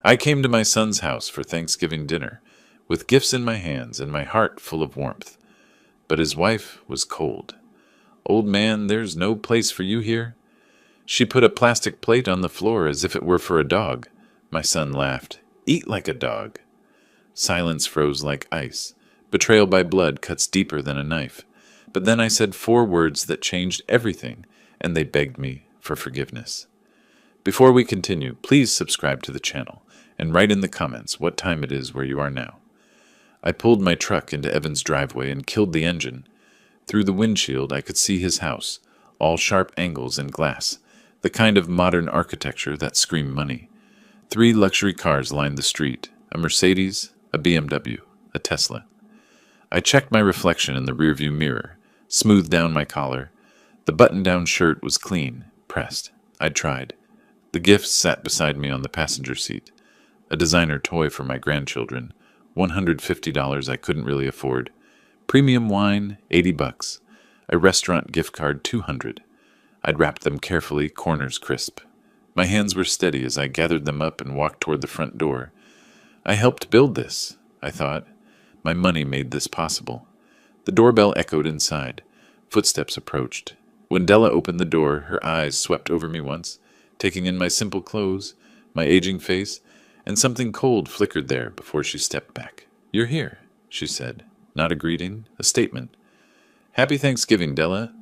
I came to my son's house for Thanksgiving dinner, with gifts in my hands and my heart full of warmth. But his wife was cold. "Old man, there's no place for you here." She put a plastic plate on the floor as if it were for a dog. My son laughed. "Eat like a dog." Silence froze like ice. Betrayal by blood cuts deeper than a knife. But then I said 4 words that changed everything, and they begged me for forgiveness. Before we continue, please subscribe to the channel and write in the comments what time it is where you are now. I pulled my truck into Evan's driveway and killed the engine. Through the windshield, I could see his house, all sharp angles and glass, the kind of modern architecture that screamed money. 3 luxury cars lined the street, a Mercedes, a BMW, a Tesla. I checked my reflection in the rearview mirror, smoothed down my collar. The button-down shirt was clean, pressed. I'd tried. The gifts sat beside me on the passenger seat. A designer toy for my grandchildren, $150 I couldn't really afford. Premium wine, $80. A restaurant gift card, $200. I'd wrapped them carefully, corners crisp. My hands were steady as I gathered them up and walked toward the front door. I helped build this, I thought. My money made this possible. The doorbell echoed inside. Footsteps approached. When Della opened the door, her eyes swept over me once, taking in my simple clothes, my aging face, and something cold flickered there before she stepped back. "You're here," she said. Not a greeting, a statement. "Happy Thanksgiving, Della.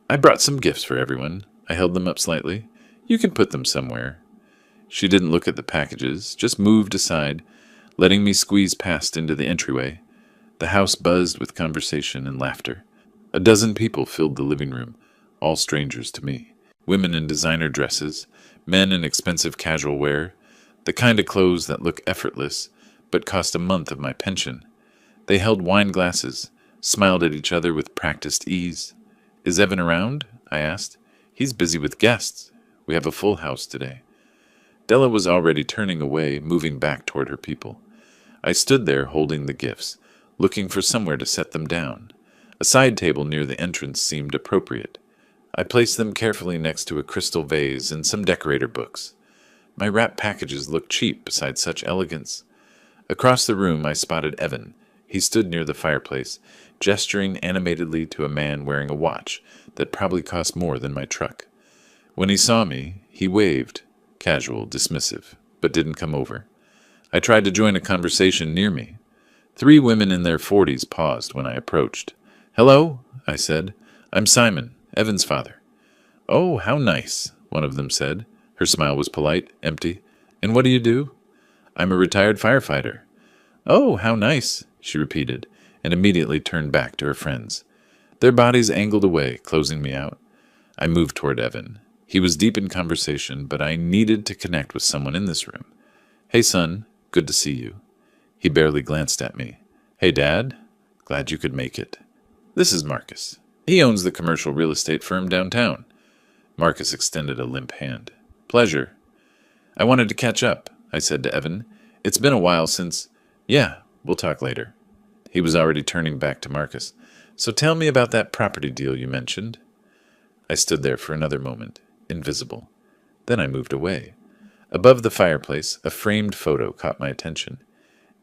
I brought some gifts for everyone." I held them up slightly. "You can put them somewhere." She didn't look at the packages, just moved aside, letting me squeeze past into the entryway. The house buzzed with conversation and laughter. A dozen people filled the living room, all strangers to me. Women in designer dresses, men in expensive casual wear, the kind of clothes that look effortless, but cost a month of my pension. They held wine glasses, smiled at each other with practiced ease. "Is Evan around?" I asked. "He's busy with guests. We have a full house today." Della was already turning away, moving back toward her people. I stood there holding the gifts, looking for somewhere to set them down. A side table near the entrance seemed appropriate. I placed them carefully next to a crystal vase and some decorator books. My wrapped packages looked cheap beside such elegance. Across the room I spotted Evan. He stood near the fireplace, gesturing animatedly to a man wearing a watch that probably cost more than my truck. When he saw me, he waved, casual, dismissive, but didn't come over. I tried to join a conversation near me. 3 women in their 40s paused when I approached. "Hello," I said. "I'm Simon, Evan's father." "Oh, how nice," one of them said. Her smile was polite, empty. "And what do you do?" "I'm a retired firefighter." "Oh, how nice," she repeated, and immediately turned back to her friends. Their bodies angled away, closing me out. I moved toward Evan. He was deep in conversation, but I needed to connect with someone in this room. "Hey, son, good to see you." He barely glanced at me. "Hey, Dad, glad you could make it. This is Marcus. He owns the commercial real estate firm downtown." Marcus extended a limp hand. "Pleasure." "I wanted to catch up," I said to Evan. "It's been a while since—" "Yeah, we'll talk later." He was already turning back to Marcus. "So tell me about that property deal you mentioned." I stood there for another moment, invisible. Then I moved away. Above the fireplace, a framed photo caught my attention.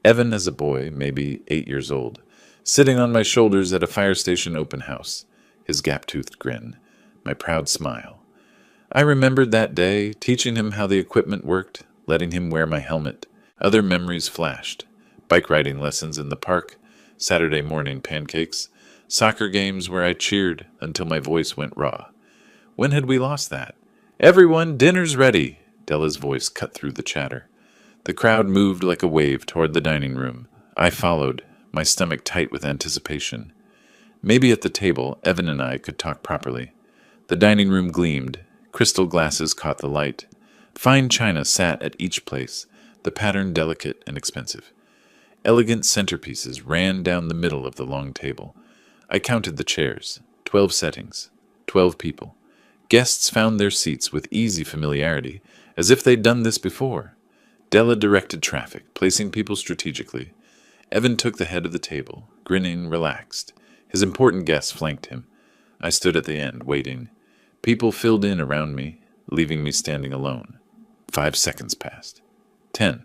Evan as a boy, maybe 8 years old, sitting on my shoulders at a fire station open house, his gap-toothed grin, my proud smile. I remembered that day, teaching him how the equipment worked, letting him wear my helmet. Other memories flashed. Bike riding lessons in the park, Saturday morning pancakes, soccer games where I cheered until my voice went raw. When had we lost that? "Everyone, dinner's ready!" Della's voice cut through the chatter. The crowd moved like a wave toward the dining room. I followed, my stomach tight with anticipation. Maybe at the table, Evan and I could talk properly. The dining room gleamed. Crystal glasses caught the light. Fine china sat at each place, the pattern delicate and expensive. Elegant centerpieces ran down the middle of the long table. I counted the chairs. 12 settings. 12 people. Guests found their seats with easy familiarity, as if they'd done this before. Della directed traffic, placing people strategically. Evan took the head of the table, grinning, relaxed. His important guests flanked him. I stood at the end, waiting. People filled in around me, leaving me standing alone. 5 seconds passed. 10.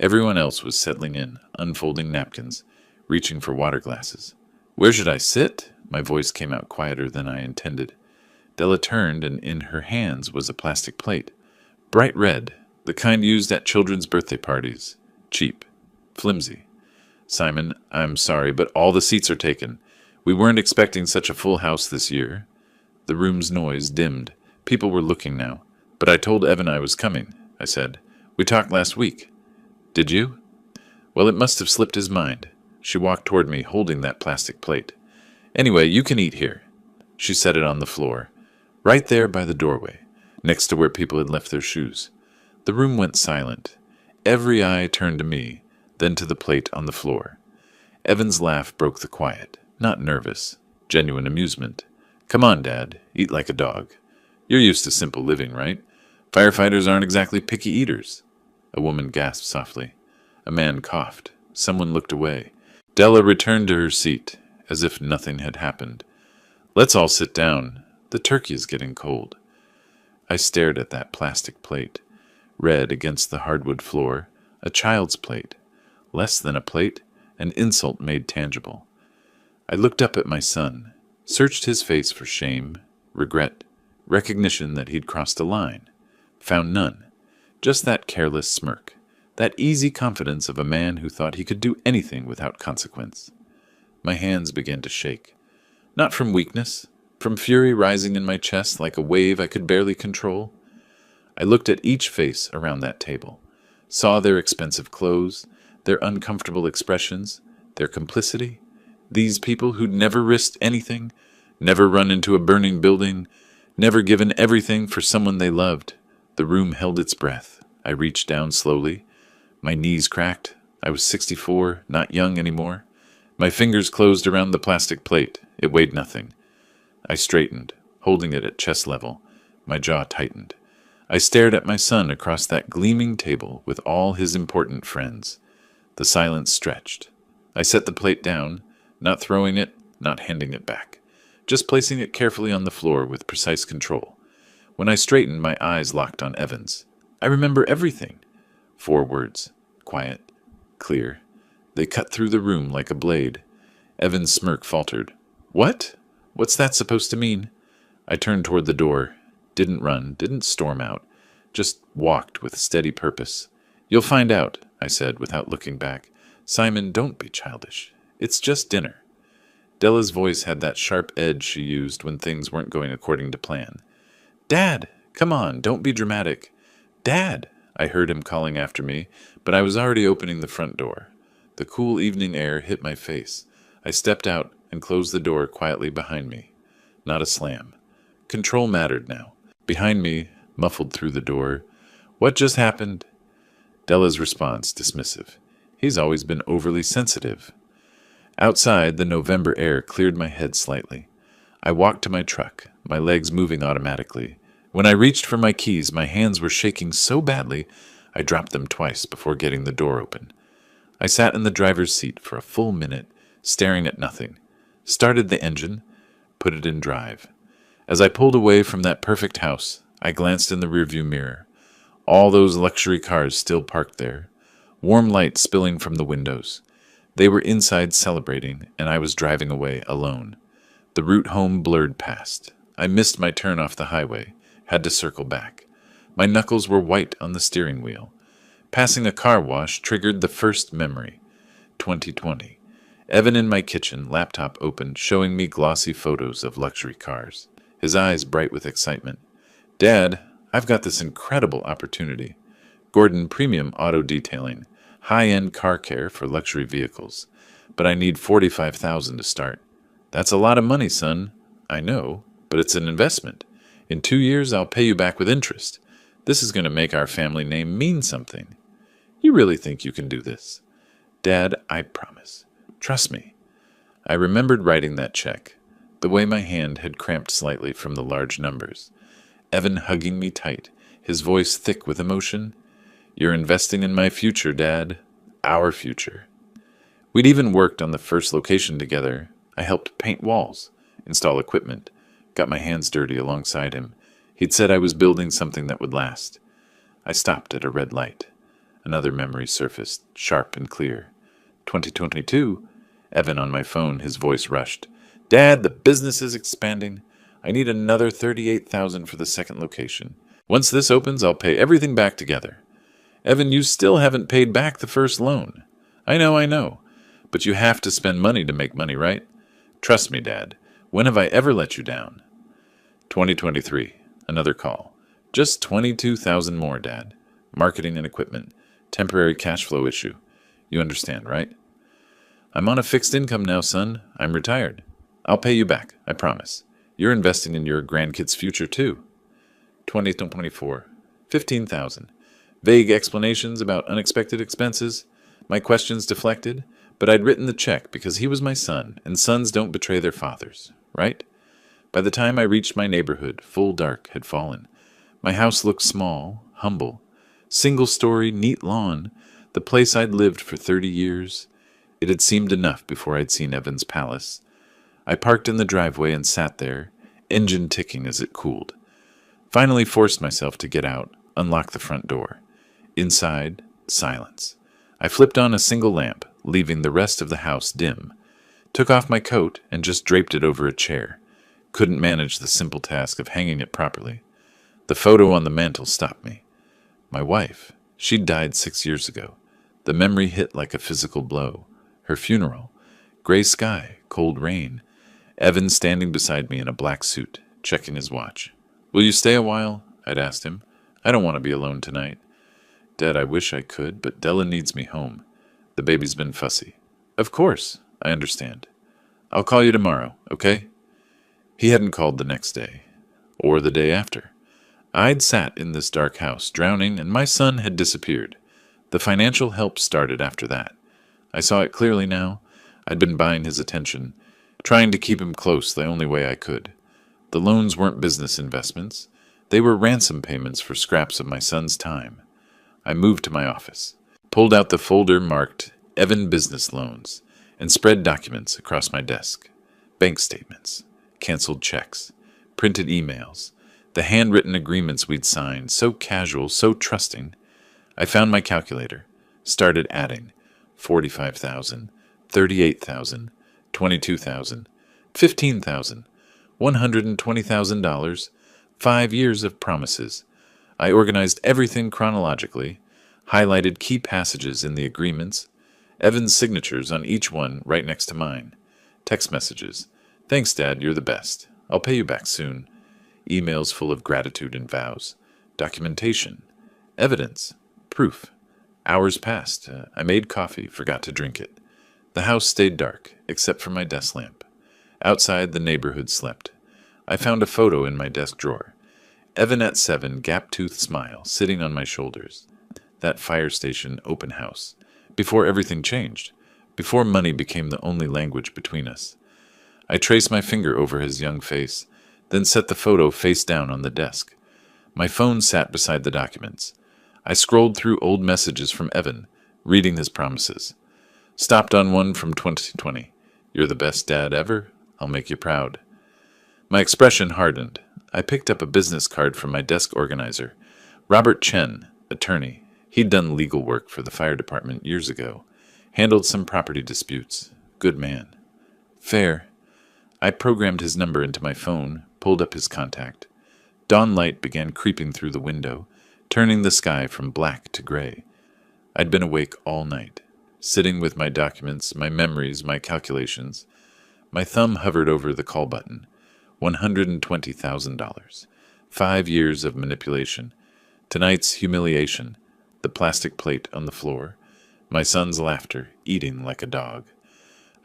Everyone else was settling in, unfolding napkins, reaching for water glasses. "Where should I sit?" My voice came out quieter than I intended. Della turned, and in her hands was a plastic plate. Bright red, the kind used at children's birthday parties. Cheap. Flimsy. "Simon, I'm sorry, but all the seats are taken. We weren't expecting such a full house this year." The room's noise dimmed. People were looking now. "But I told Evan I was coming," I said. "We talked last week." "Did you?" "Well, it must have slipped his mind." She walked toward me, holding that plastic plate. "Anyway, you can eat here." She set it on the floor, right there by the doorway, next to where people had left their shoes. The room went silent. Every eye turned to me, then to the plate on the floor. Evan's laugh broke the quiet. Not nervous, genuine amusement. "Come on, Dad, eat like a dog. You're used to simple living, right? Firefighters aren't exactly picky eaters." A woman gasped softly. A man coughed. Someone looked away. Della returned to her seat, as if nothing had happened. "Let's all sit down. The turkey is getting cold." I stared at that plastic plate, red against the hardwood floor, a child's plate. Less than a plate, an insult made tangible. I looked up at my son, searched his face for shame, regret, recognition that he'd crossed a line. Found none. Just that careless smirk, that easy confidence of a man who thought he could do anything without consequence. My hands began to shake. Not from weakness, from fury rising in my chest like a wave I could barely control. I looked at each face around that table, saw their expensive clothes, their uncomfortable expressions, their complicity. These people who'd never risked anything, never run into a burning building, never given everything for someone they loved. The room held its breath. I reached down slowly. My knees cracked. I was 64, not young anymore. My fingers closed around the plastic plate. It weighed nothing. I straightened, holding it at chest level. My jaw tightened. I stared at my son across that gleaming table with all his important friends. The silence stretched. I set the plate down, not throwing it, not handing it back, just placing it carefully on the floor with precise control. When I straightened, my eyes locked on Evan's. I remember everything. 4 words. Quiet. Clear. They cut through the room like a blade. Evan's smirk faltered. "What? What's that supposed to mean?" I turned toward the door. Didn't run, didn't storm out. Just walked with steady purpose. "You'll find out," I said without looking back. "Simon, don't be childish. It's just dinner." Della's voice had that sharp edge she used when things weren't going according to plan. "Dad, come on, don't be dramatic." "Dad!" I heard him calling after me, but I was already opening the front door. The cool evening air hit my face. I stepped out and closed the door quietly behind me. Not a slam. Control mattered now. Behind me, muffled through the door, "What just happened?" Della's response, dismissive. "He's always been overly sensitive." Outside, the November air cleared my head slightly. I walked to my truck, my legs moving automatically. When I reached for my keys, my hands were shaking so badly, I dropped them twice before getting the door open. I sat in the driver's seat for a full minute, staring at nothing. Started the engine, put it in drive. As I pulled away from that perfect house, I glanced in the rearview mirror. All those luxury cars still parked there, warm light spilling from the windows. They were inside celebrating, and I was driving away alone. The route home blurred past. I missed my turn off the highway, had to circle back. My knuckles were white on the steering wheel. Passing a car wash triggered the first memory. 2020. Evan in my kitchen, laptop open, showing me glossy photos of luxury cars. His eyes bright with excitement. "Dad, I've got this incredible opportunity. Gordon Premium Auto Detailing. High-end car care for luxury vehicles. But I need $45,000 to start." "That's a lot of money, son." "I know, but it's an investment. In 2 years, I'll pay you back with interest. This is going to make our family name mean something." "You really think you can do this?" "Dad, I promise. Trust me." I remembered writing that check, the way my hand had cramped slightly from the large numbers. Evan hugging me tight, his voice thick with emotion. "You're investing in my future, Dad. Our future." We'd even worked on the first location together. I helped paint walls, install equipment, got my hands dirty alongside him. He'd said I was building something that would last. I stopped at a red light. Another memory surfaced, sharp and clear. 2022? Evan on my phone, his voice rushed. Dad, the business is expanding. I need another $38,000 for the second location. Once this opens, I'll pay everything back together. Evan, you still haven't paid back the first loan. I know. But you have to spend money to make money, right? Trust me, Dad. When have I ever let you down? 2023. Another call. Just 22,000 more, Dad. Marketing and equipment. Temporary cash flow issue. You understand, right? I'm on a fixed income now, son. I'm retired. I'll pay you back, I promise. You're investing in your grandkids' future, too. 2024. 15,000. Vague explanations about unexpected expenses. My questions deflected, but I'd written the check because he was my son, and sons don't betray their fathers, right? By the time I reached my neighborhood, full dark had fallen. My house looked small, humble. Single-story, neat lawn, the place I'd lived for 30 years. It had seemed enough before I'd seen Evan's palace. I parked in the driveway and sat there, engine ticking as it cooled. Finally forced myself to get out, unlock the front door. Inside, silence. I flipped on a single lamp, leaving the rest of the house dim. Took off my coat and just draped it over a chair. Couldn't manage the simple task of hanging it properly. The photo on the mantel stopped me. My wife. She'd died 6 years ago. The memory hit like a physical blow. Her funeral. Gray sky, cold rain. Evan standing beside me in a black suit, checking his watch. Will you stay a while? I'd asked him. I don't want to be alone tonight. Dad, I wish I could, but Della needs me home. The baby's been fussy. Of course, I understand. I'll call you tomorrow, okay? He hadn't called the next day, or the day after. I'd sat in this dark house, drowning, and my son had disappeared. The financial help started after that. I saw it clearly now. I'd been buying his attention, trying to keep him close the only way I could. The loans weren't business investments. They were ransom payments for scraps of my son's time. I moved to my office, pulled out the folder marked Evan Business Loans, and spread documents across my desk. Bank statements, canceled checks, printed emails, the handwritten agreements we'd signed, so casual, so trusting. I found my calculator, started adding 45,000, 38,000, 22,000, 15,000, $120,000, 5 years of promises. I organized everything chronologically, highlighted key passages in the agreements, Evan's signatures on each one right next to mine. Text messages. Thanks, Dad, you're the best. I'll pay you back soon. Emails full of gratitude and vows. Documentation. Evidence. Proof. Hours passed. I made coffee, forgot to drink it. The house stayed dark, except for my desk lamp. Outside, the neighborhood slept. I found a photo in my desk drawer. Evan at 7, gap-toothed smile, sitting on my shoulders. That fire station open house. Before everything changed. Before money became the only language between us. I traced my finger over his young face, then set the photo face down on the desk. My phone sat beside the documents. I scrolled through old messages from Evan, reading his promises. Stopped on one from 2020. You're the best dad ever. I'll make you proud. My expression hardened. I picked up a business card from my desk organizer. Robert Chen, attorney. He'd done legal work for the fire department years ago. Handled some property disputes. Good man. Fair. I programmed his number into my phone, pulled up his contact. Dawn light began creeping through the window, turning the sky from black to gray. I'd been awake all night, sitting with my documents, my memories, my calculations. My thumb hovered over the call button. $120,000. 5 years of manipulation. Tonight's humiliation. The plastic plate on the floor. My son's laughter, eating like a dog.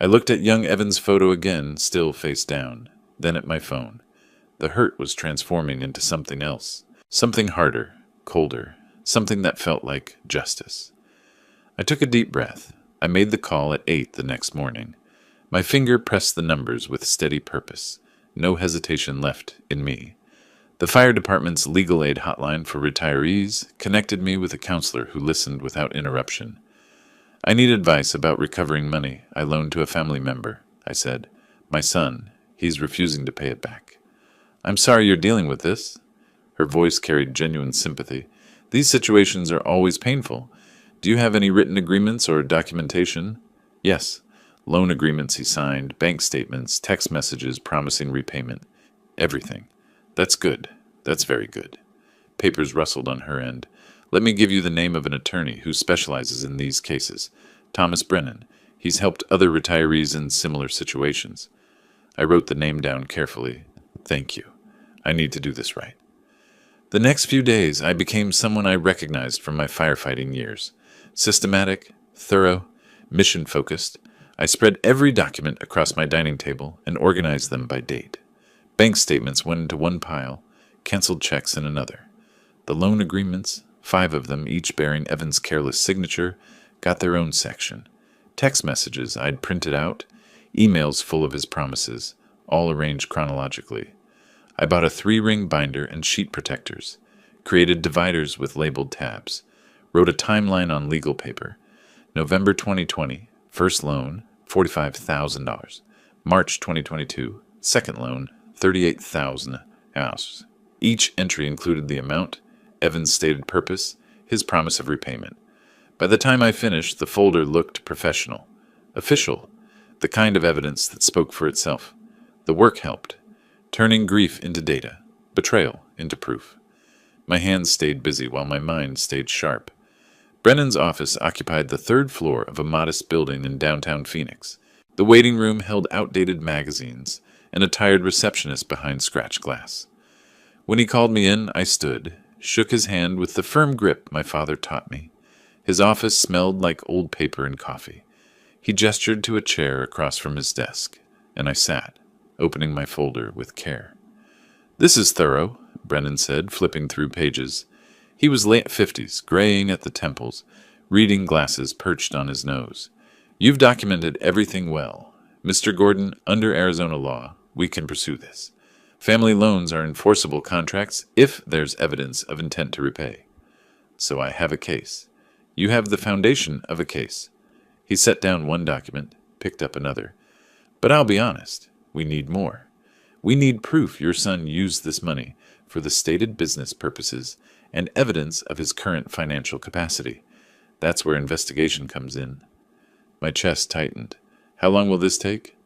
I looked at young Evan's photo again, still face down, then at my phone. The hurt was transforming into something else. Something harder, colder, something that felt like justice. I took a deep breath. I made the call at 8 the next morning. My finger pressed the numbers with steady purpose. No hesitation left in me. The fire department's legal aid hotline for retirees connected me with a counselor who listened without interruption. I need advice about recovering money I loaned to a family member, I said. My son, he's refusing to pay it back. I'm sorry you're dealing with this. Her voice carried genuine sympathy. These situations are always painful. Do you have any written agreements or documentation? Yes. Loan agreements he signed, bank statements, text messages promising repayment. Everything. That's good. That's very good. Papers rustled on her end. Let me give you the name of an attorney who specializes in these cases. Thomas Brennan. He's helped other retirees in similar situations. I wrote the name down carefully. Thank you. I need to do this right. The next few days, I became someone I recognized from my firefighting years. Systematic, thorough, mission-focused. I spread every document across my dining table and organized them by date. Bank statements went into one pile, canceled checks in another. The loan agreements, 5 of them, each bearing Evan's careless signature, got their own section. Text messages I'd printed out, emails full of his promises, all arranged chronologically. I bought a 3-ring binder and sheet protectors, created dividers with labeled tabs, wrote a timeline on legal paper. November 2020, first loan, $45,000. March 2022, second loan, $38,000. Each entry included the amount, Evan's stated purpose, his promise of repayment. By the time I finished, the folder looked professional, official, the kind of evidence that spoke for itself. The work helped, turning grief into data, betrayal into proof. My hands stayed busy while my mind stayed sharp. Brennan's office occupied the 3rd floor of a modest building in downtown Phoenix. The waiting room held outdated magazines and a tired receptionist behind scratched glass. When he called me in, I stood, shook his hand with the firm grip my father taught me. His office smelled like old paper and coffee. He gestured to a chair across from his desk, and I sat, opening my folder with care. This is thorough, Brennan said, flipping through pages. He was late 50s, graying at the temples, reading glasses perched on his nose. You've documented everything well. Mr. Gordon, under Arizona law, we can pursue this. Family loans are enforceable contracts if there's evidence of intent to repay. So I have a case. You have the foundation of a case. He set down one document, picked up another. But I'll be honest, we need more. We need proof your son used this money for the stated business purposes and evidence of his current financial capacity. That's where investigation comes in. My chest tightened. How long will this take?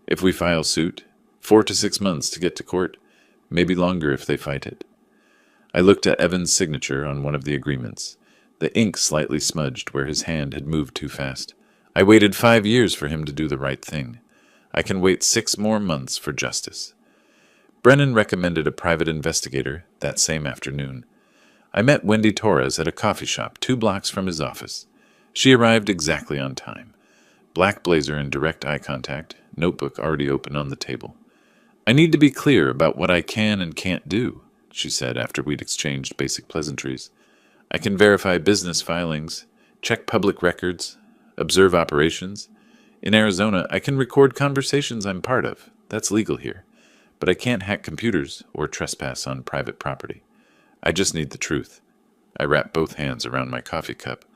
If we file suit, 4 to 6 months to get to court, maybe longer if they fight it. I looked at Evan's signature on one of the agreements. The ink slightly smudged where his hand had moved too fast. I waited 5 years for him to do the right thing. I can wait 6 more months for justice. Brennan recommended a private investigator that same afternoon. I met Wendy Torres at a coffee shop 2 blocks from his office. She arrived exactly on time. Black blazer and direct eye contact, notebook already open on the table. I need to be clear about what I can and can't do, she said after we'd exchanged basic pleasantries. I can verify business filings, check public records, observe operations. In Arizona, I can record conversations I'm part of. That's legal here. But I can't hack computers or trespass on private property. I just need the truth. I wrapped both hands around my coffee cup.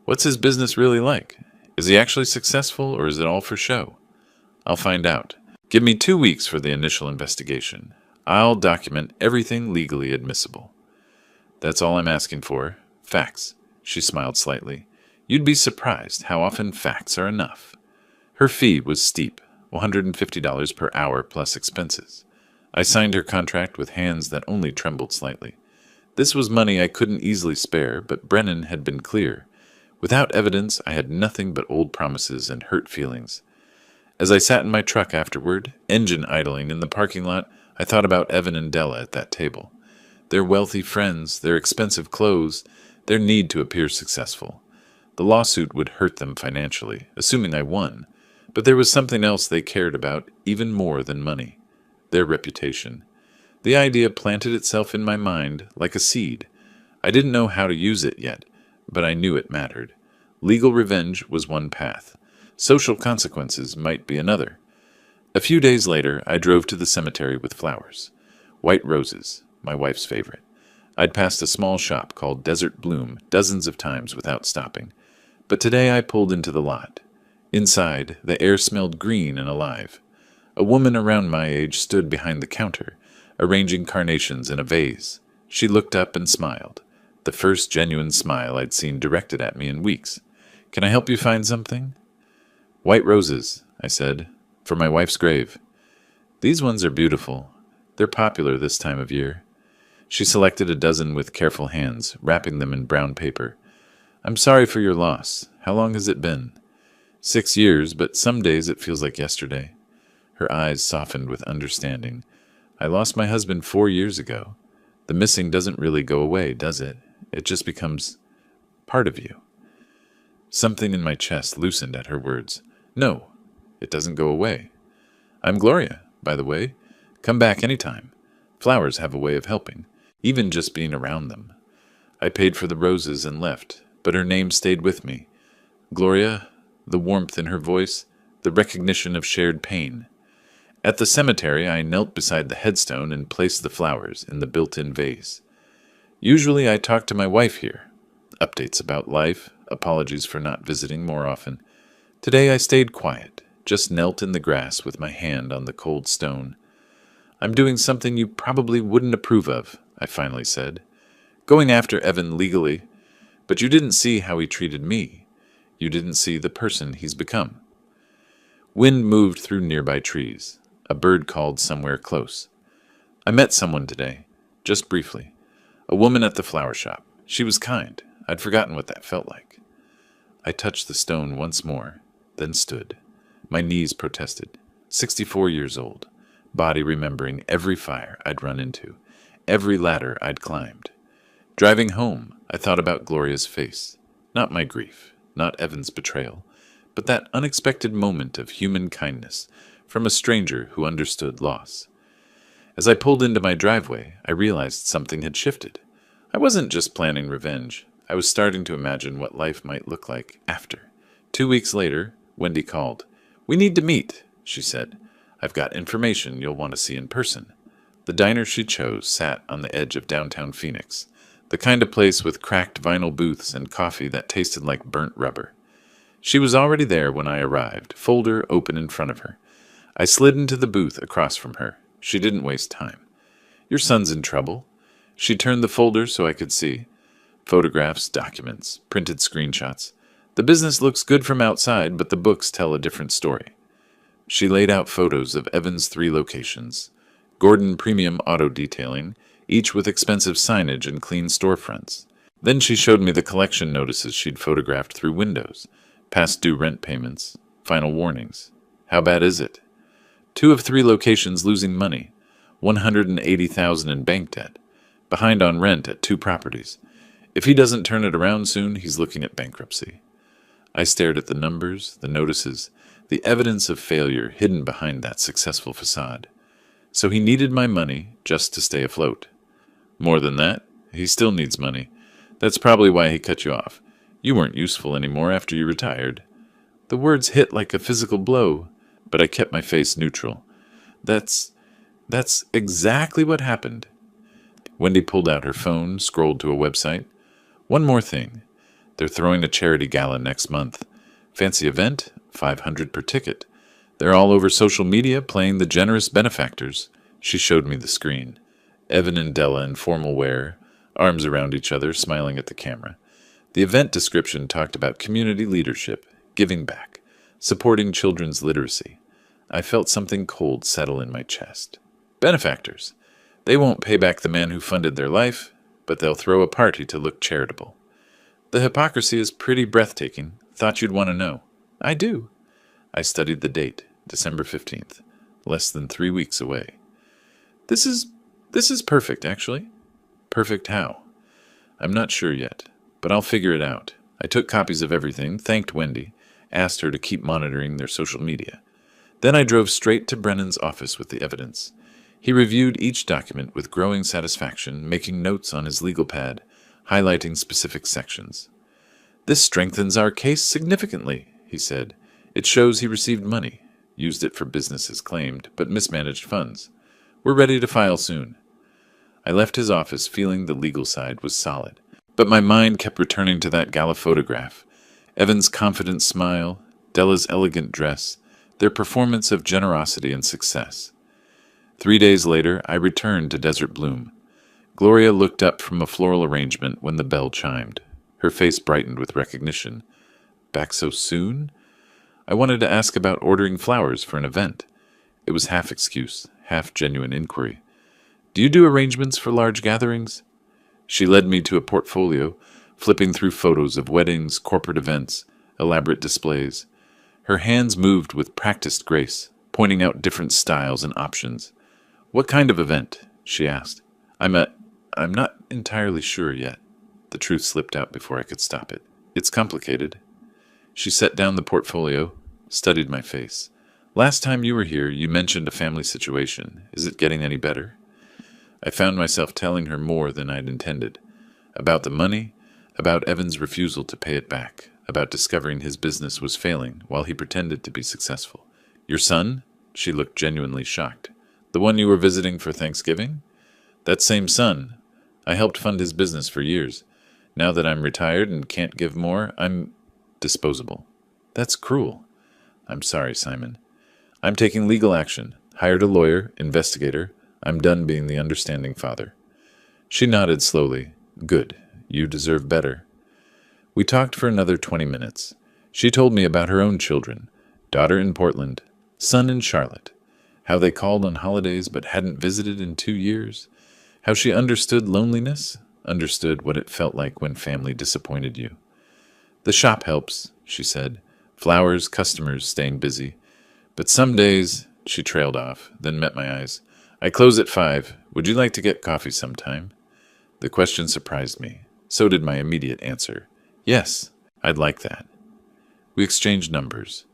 What's his business really like? Is he actually successful or is it all for show? I'll find out. Give me 2 weeks for the initial investigation. I'll document everything legally admissible. That's all I'm asking for. Facts. She smiled slightly. You'd be surprised how often facts are enough. Her fee was steep, $150 per hour plus expenses. I signed her contract with hands that only trembled slightly. This was money I couldn't easily spare, but Brennan had been clear. Without evidence, I had nothing but old promises and hurt feelings. As I sat in my truck afterward, engine idling in the parking lot, I thought about Evan and Della at that table. Their wealthy friends, their expensive clothes, their need to appear successful. The lawsuit would hurt them financially, assuming I won, but there was something else they cared about even more than money. Their reputation. The idea planted itself in my mind like a seed. I didn't know how to use it yet, but I knew it mattered. Legal revenge was one path. Social consequences might be another. A few days later, I drove to the cemetery with flowers. White roses, my wife's favorite. I'd passed a small shop called Desert Bloom dozens of times without stopping. But today I pulled into the lot. Inside, the air smelled green and alive. A woman around my age stood behind the counter, arranging carnations in a vase. She looked up and smiled. the first genuine smile I'd seen directed at me in weeks. "Can I help you find something?" "White roses," I said, "for my wife's grave." "These ones are beautiful. They're popular this time of year." She selected a dozen with careful hands, wrapping them in brown paper. "I'm sorry for your loss. How long has it been?" 6 years, but some days it feels like yesterday." Her eyes softened with understanding. "I lost my husband 4 years ago. The missing doesn't really go away, does it? It just becomes part of you." Something in my chest loosened at her words. "No, it doesn't go away. I'm Gloria, by the way. Come back anytime. Flowers have a way of helping, even just being around them." I paid for the roses and left, but her name stayed with me. Gloria, the warmth in her voice, the recognition of shared pain. At the cemetery, I knelt beside the headstone and placed the flowers in the built-in vase. Usually I talk to my wife here. Updates about life, apologies for not visiting more often. Today I stayed quiet, just knelt in the grass with my hand on the cold stone. "I'm doing something you probably wouldn't approve of," I finally said. "Going after Evan legally. But you didn't see how he treated me. You didn't see the person he's become." Wind moved through nearby trees. A bird called somewhere close. "I met someone today, just briefly. A woman at the flower shop. She was kind. I'd forgotten what that felt like." I touched the stone once more, then stood. My knees protested. 64 years old, body remembering every fire I'd run into, every ladder I'd climbed. Driving home, I thought about Gloria's face. Not my grief, not Evan's betrayal, but that unexpected moment of human kindness from a stranger who understood loss. As I pulled into my driveway, I realized something had shifted. I wasn't just planning revenge. I was starting to imagine what life might look like after. 2 weeks later, Wendy called. "We need to meet," she said. "I've got information you'll want to see in person." The diner she chose sat on the edge of downtown Phoenix, the kind of place with cracked vinyl booths and coffee that tasted like burnt rubber. She was already there when I arrived, folder open in front of her. I slid into the booth across from her. She didn't waste time. "Your son's in trouble." She turned the folder so I could see. Photographs, documents, printed screenshots. "The business looks good from outside, but the books tell a different story." She laid out photos of Evan's 3 locations. Gordon Premium Auto Detailing, each with expensive signage and clean storefronts. Then she showed me the collection notices she'd photographed through windows. Past due rent payments. Final warnings. How bad is it? 2 of 3 locations losing money. $180,000 in bank debt. Behind on rent at 2 properties. If he doesn't turn it around soon, he's looking at bankruptcy. I stared at the numbers, the notices, the evidence of failure hidden behind that successful facade. So he needed my money just to stay afloat. More than that, he still needs money. That's probably why he cut you off. You weren't useful anymore after you retired. The words hit like a physical blow, but I kept my face neutral. That's exactly what happened. Wendy pulled out her phone, scrolled to a website. "One more thing. They're throwing a charity gala next month. Fancy event, $500 per ticket. They're all over social media playing the generous benefactors." She showed me the screen. Evan and Della in formal wear, arms around each other, smiling at the camera. The event description talked about community leadership, giving back, supporting children's literacy. I felt something cold settle in my chest. Benefactors. They won't pay back the man who funded their life, but they'll throw a party to look charitable. The hypocrisy is pretty breathtaking. Thought you'd want to know. I do. I studied the date, December 15th, less than 3 weeks away. This is perfect, actually. Perfect how? I'm not sure yet, but I'll figure it out. I took copies of everything, thanked Wendy, asked her to keep monitoring their social media. Then I drove straight to Brennan's office with the evidence. He reviewed each document with growing satisfaction, making notes on his legal pad, highlighting specific sections. "This strengthens our case significantly," he said. "It shows he received money, used it for business as claimed, but mismanaged funds. We're ready to file soon." I left his office feeling the legal side was solid, but my mind kept returning to that gala photograph. Evan's confident smile, Della's elegant dress, their performance of generosity and success. 3 days later, I returned to Desert Bloom. Gloria looked up from a floral arrangement when the bell chimed. Her face brightened with recognition. Back so soon? I wanted to ask about ordering flowers for an event. It was half excuse, half genuine inquiry. Do you do arrangements for large gatherings? She led me to a portfolio, flipping through photos of weddings, corporate events, elaborate displays. Her hands moved with practiced grace, pointing out different styles and options. What kind of event? She asked. I'm not entirely sure yet. The truth slipped out before I could stop it. It's complicated. She set down the portfolio, studied my face. Last time you were here, you mentioned a family situation. Is it getting any better? I found myself telling her more than I'd intended. About the money, about Evan's refusal to pay it back, about discovering his business was failing while he pretended to be successful. Your son? She looked genuinely shocked. The one you were visiting for Thanksgiving? That same son. I helped fund his business for years. Now that I'm retired and can't give more, I'm disposable. That's cruel. I'm sorry, Simon. I'm taking legal action. Hired a lawyer, investigator. I'm done being the understanding father. She nodded slowly. Good. You deserve better. We talked for another 20 minutes. She told me about her own children. Daughter in Portland. Son in Charlotte. How they called on holidays but hadn't visited in 2 years. How she understood loneliness. Understood what it felt like when family disappointed you. The shop helps, she said. Flowers, customers, staying busy. But some days, she trailed off, then met my eyes. I close at 5. Would you like to get coffee sometime? The question surprised me. So did my immediate answer. Yes, I'd like that. We exchanged numbers.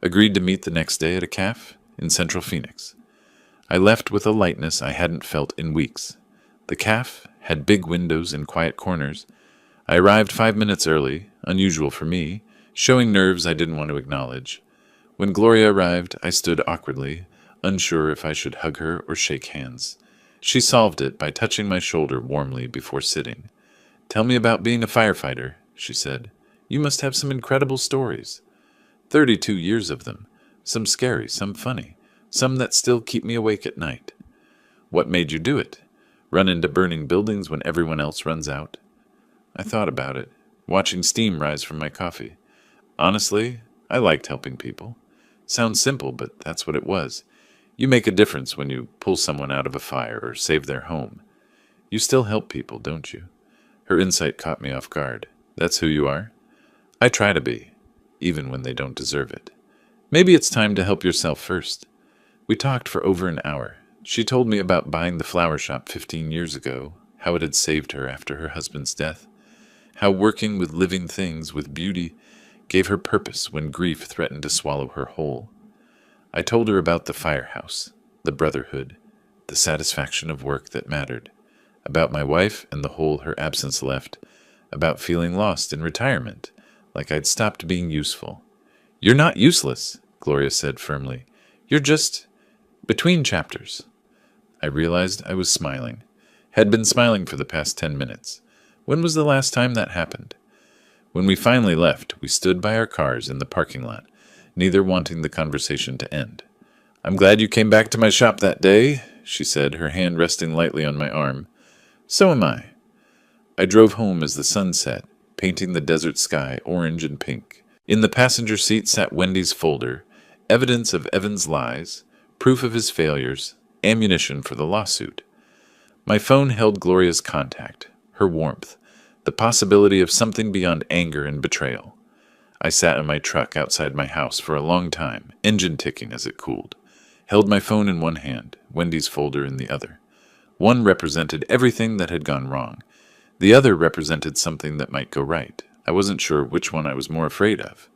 Agreed to meet the next day at a cafe in Central Phoenix. I left with a lightness I hadn't felt in weeks. The cafe had big windows and quiet corners. I arrived 5 minutes early, unusual for me, showing nerves I didn't want to acknowledge. When Gloria arrived, I stood awkwardly, unsure if I should hug her or shake hands. She solved it by touching my shoulder warmly before sitting. Tell me about being a firefighter, she said. You must have some incredible stories. 32 years of them. Some scary, some funny, some that still keep me awake at night. What made you do it? Run into burning buildings when everyone else runs out? I thought about it, watching steam rise from my coffee. Honestly, I liked helping people. Sounds simple, but that's what it was. You make a difference when you pull someone out of a fire or save their home. You still help people, don't you? Her insight caught me off guard. That's who you are? I try to be, even when they don't deserve it. Maybe it's time to help yourself first. We talked for over an hour. She told me about buying the flower shop 15 years ago, how it had saved her after her husband's death, how working with living things with beauty gave her purpose when grief threatened to swallow her whole. I told her about the firehouse, the brotherhood, the satisfaction of work that mattered, about my wife and the hole her absence left, about feeling lost in retirement, like I'd stopped being useful. You're not useless, Gloria said firmly. You're just between chapters. I realized I was smiling, had been smiling for the past 10 minutes. When was the last time that happened? When we finally left, we stood by our cars in the parking lot, neither wanting the conversation to end. I'm glad you came back to my shop that day, she said, her hand resting lightly on my arm. So am I. I drove home as the sun set, painting the desert sky orange and pink. In the passenger seat sat Wendy's folder, evidence of Evan's lies, proof of his failures, ammunition for the lawsuit. My phone held Gloria's contact, her warmth, the possibility of something beyond anger and betrayal. I sat in my truck outside my house for a long time, engine ticking as it cooled, held my phone in one hand, Wendy's folder in the other. One represented everything that had gone wrong. The other represented something that might go right. I wasn't sure which one I was more afraid of.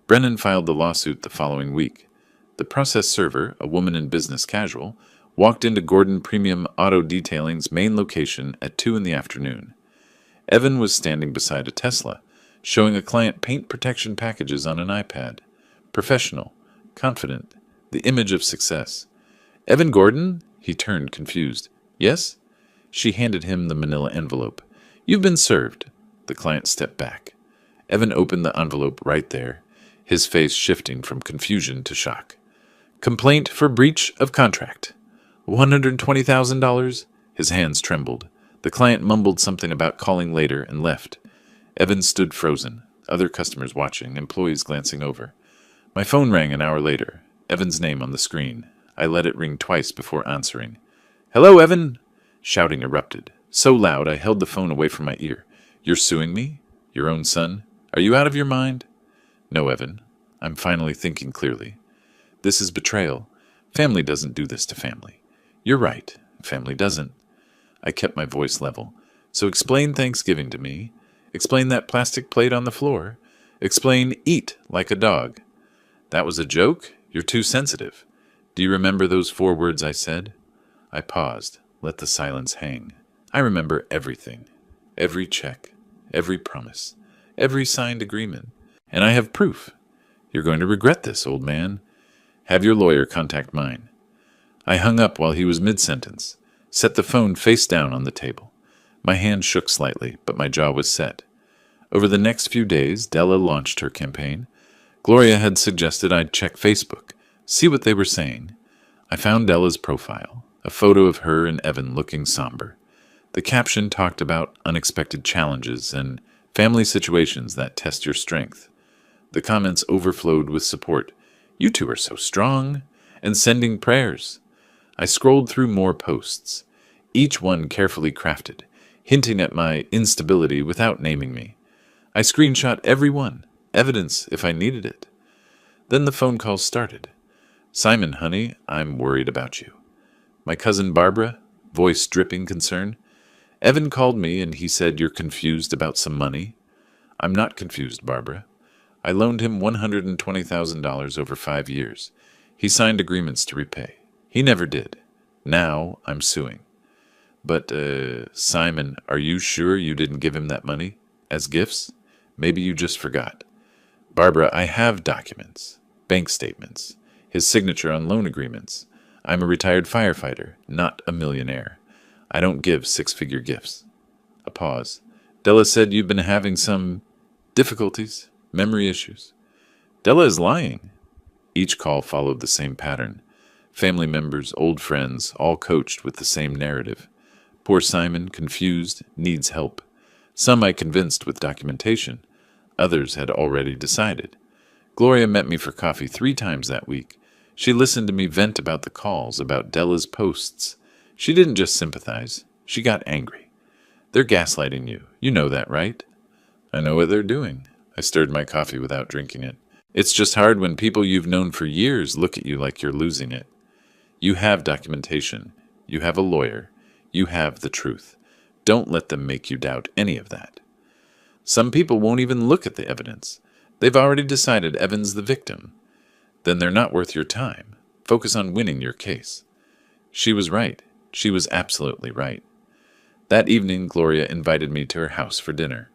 Brennan filed the lawsuit the following week. The process server, a woman in business casual, walked into Gordon Premium Auto Detailing's main location at 2 in the afternoon. Evan was standing beside a Tesla, showing a client paint protection packages on an iPad. Professional, confident, the image of success. Evan Gordon? He turned, confused. Yes? She handed him the manila envelope. You've been served. The client stepped back. Evan opened the envelope right there, his face shifting from confusion to shock. Complaint for breach of contract. $120,000? His hands trembled. The client mumbled something about calling later and left. Evan stood frozen, other customers watching, employees glancing over. My phone rang an hour later, Evan's name on the screen. I let it ring twice before answering. "Hello, Evan!" Shouting erupted. So loud I held the phone away from my ear. "You're suing me? Your own son? Are you out of your mind?" "No, Evan. I'm finally thinking clearly. This is betrayal. Family doesn't do this to family. You're right. Family doesn't." I kept my voice level. "So explain Thanksgiving to me. Explain that plastic plate on the floor. Explain eat like a dog. That was a joke? You're too sensitive. Do you remember those 4 words I said?" I paused, let the silence hang. I remember everything. Every check. Every promise. Every signed agreement. And I have proof. You're going to regret this, old man. Have your lawyer contact mine. I hung up while he was mid-sentence, set the phone face down on the table. My hand shook slightly, but my jaw was set. Over the next few days, Della launched her campaign. Gloria had suggested I'd check Facebook, see what they were saying. I found Della's profile, a photo of her and Evan looking somber. The caption talked about unexpected challenges and family situations that test your strength. The comments overflowed with support. "You two are so strong," and sending prayers. I scrolled through more posts, each one carefully crafted, hinting at my instability without naming me. I screenshot every one, evidence if I needed it. Then the phone calls started. "Simon, honey, I'm worried about you." My cousin Barbara, voice dripping concern. "Evan called me and he said you're confused about some money." "I'm not confused, Barbara. I loaned him $120,000 over 5 years. He signed agreements to repay. He never did. Now I'm suing." "But, Simon, are you sure you didn't give him that money? As gifts? Maybe you just forgot." "Barbara, I have documents, bank statements, his signature on loan agreements. I'm a retired firefighter, not a millionaire. I don't give 6-figure gifts." A pause. "Della said you've been having some difficulties, memory issues." "Della is lying." Each call followed the same pattern. Family members, old friends, all coached with the same narrative. Poor Simon, confused, needs help. Some I convinced with documentation. Others had already decided. Gloria met me for coffee 3 times that week. She listened to me vent about the calls, about Della's posts. She didn't just sympathize. She got angry. "They're gaslighting you. You know that, right?" "I know what they're doing." I stirred my coffee without drinking it. "It's just hard when people you've known for years look at you like you're losing it. You have documentation. You have a lawyer. You have the truth. Don't let them make you doubt any of that." "Some people won't even look at the evidence. They've already decided Evan's the victim. Then they're not worth your time. Focus on winning your case." She was right. She was absolutely right. That evening, Gloria invited me to her house for dinner.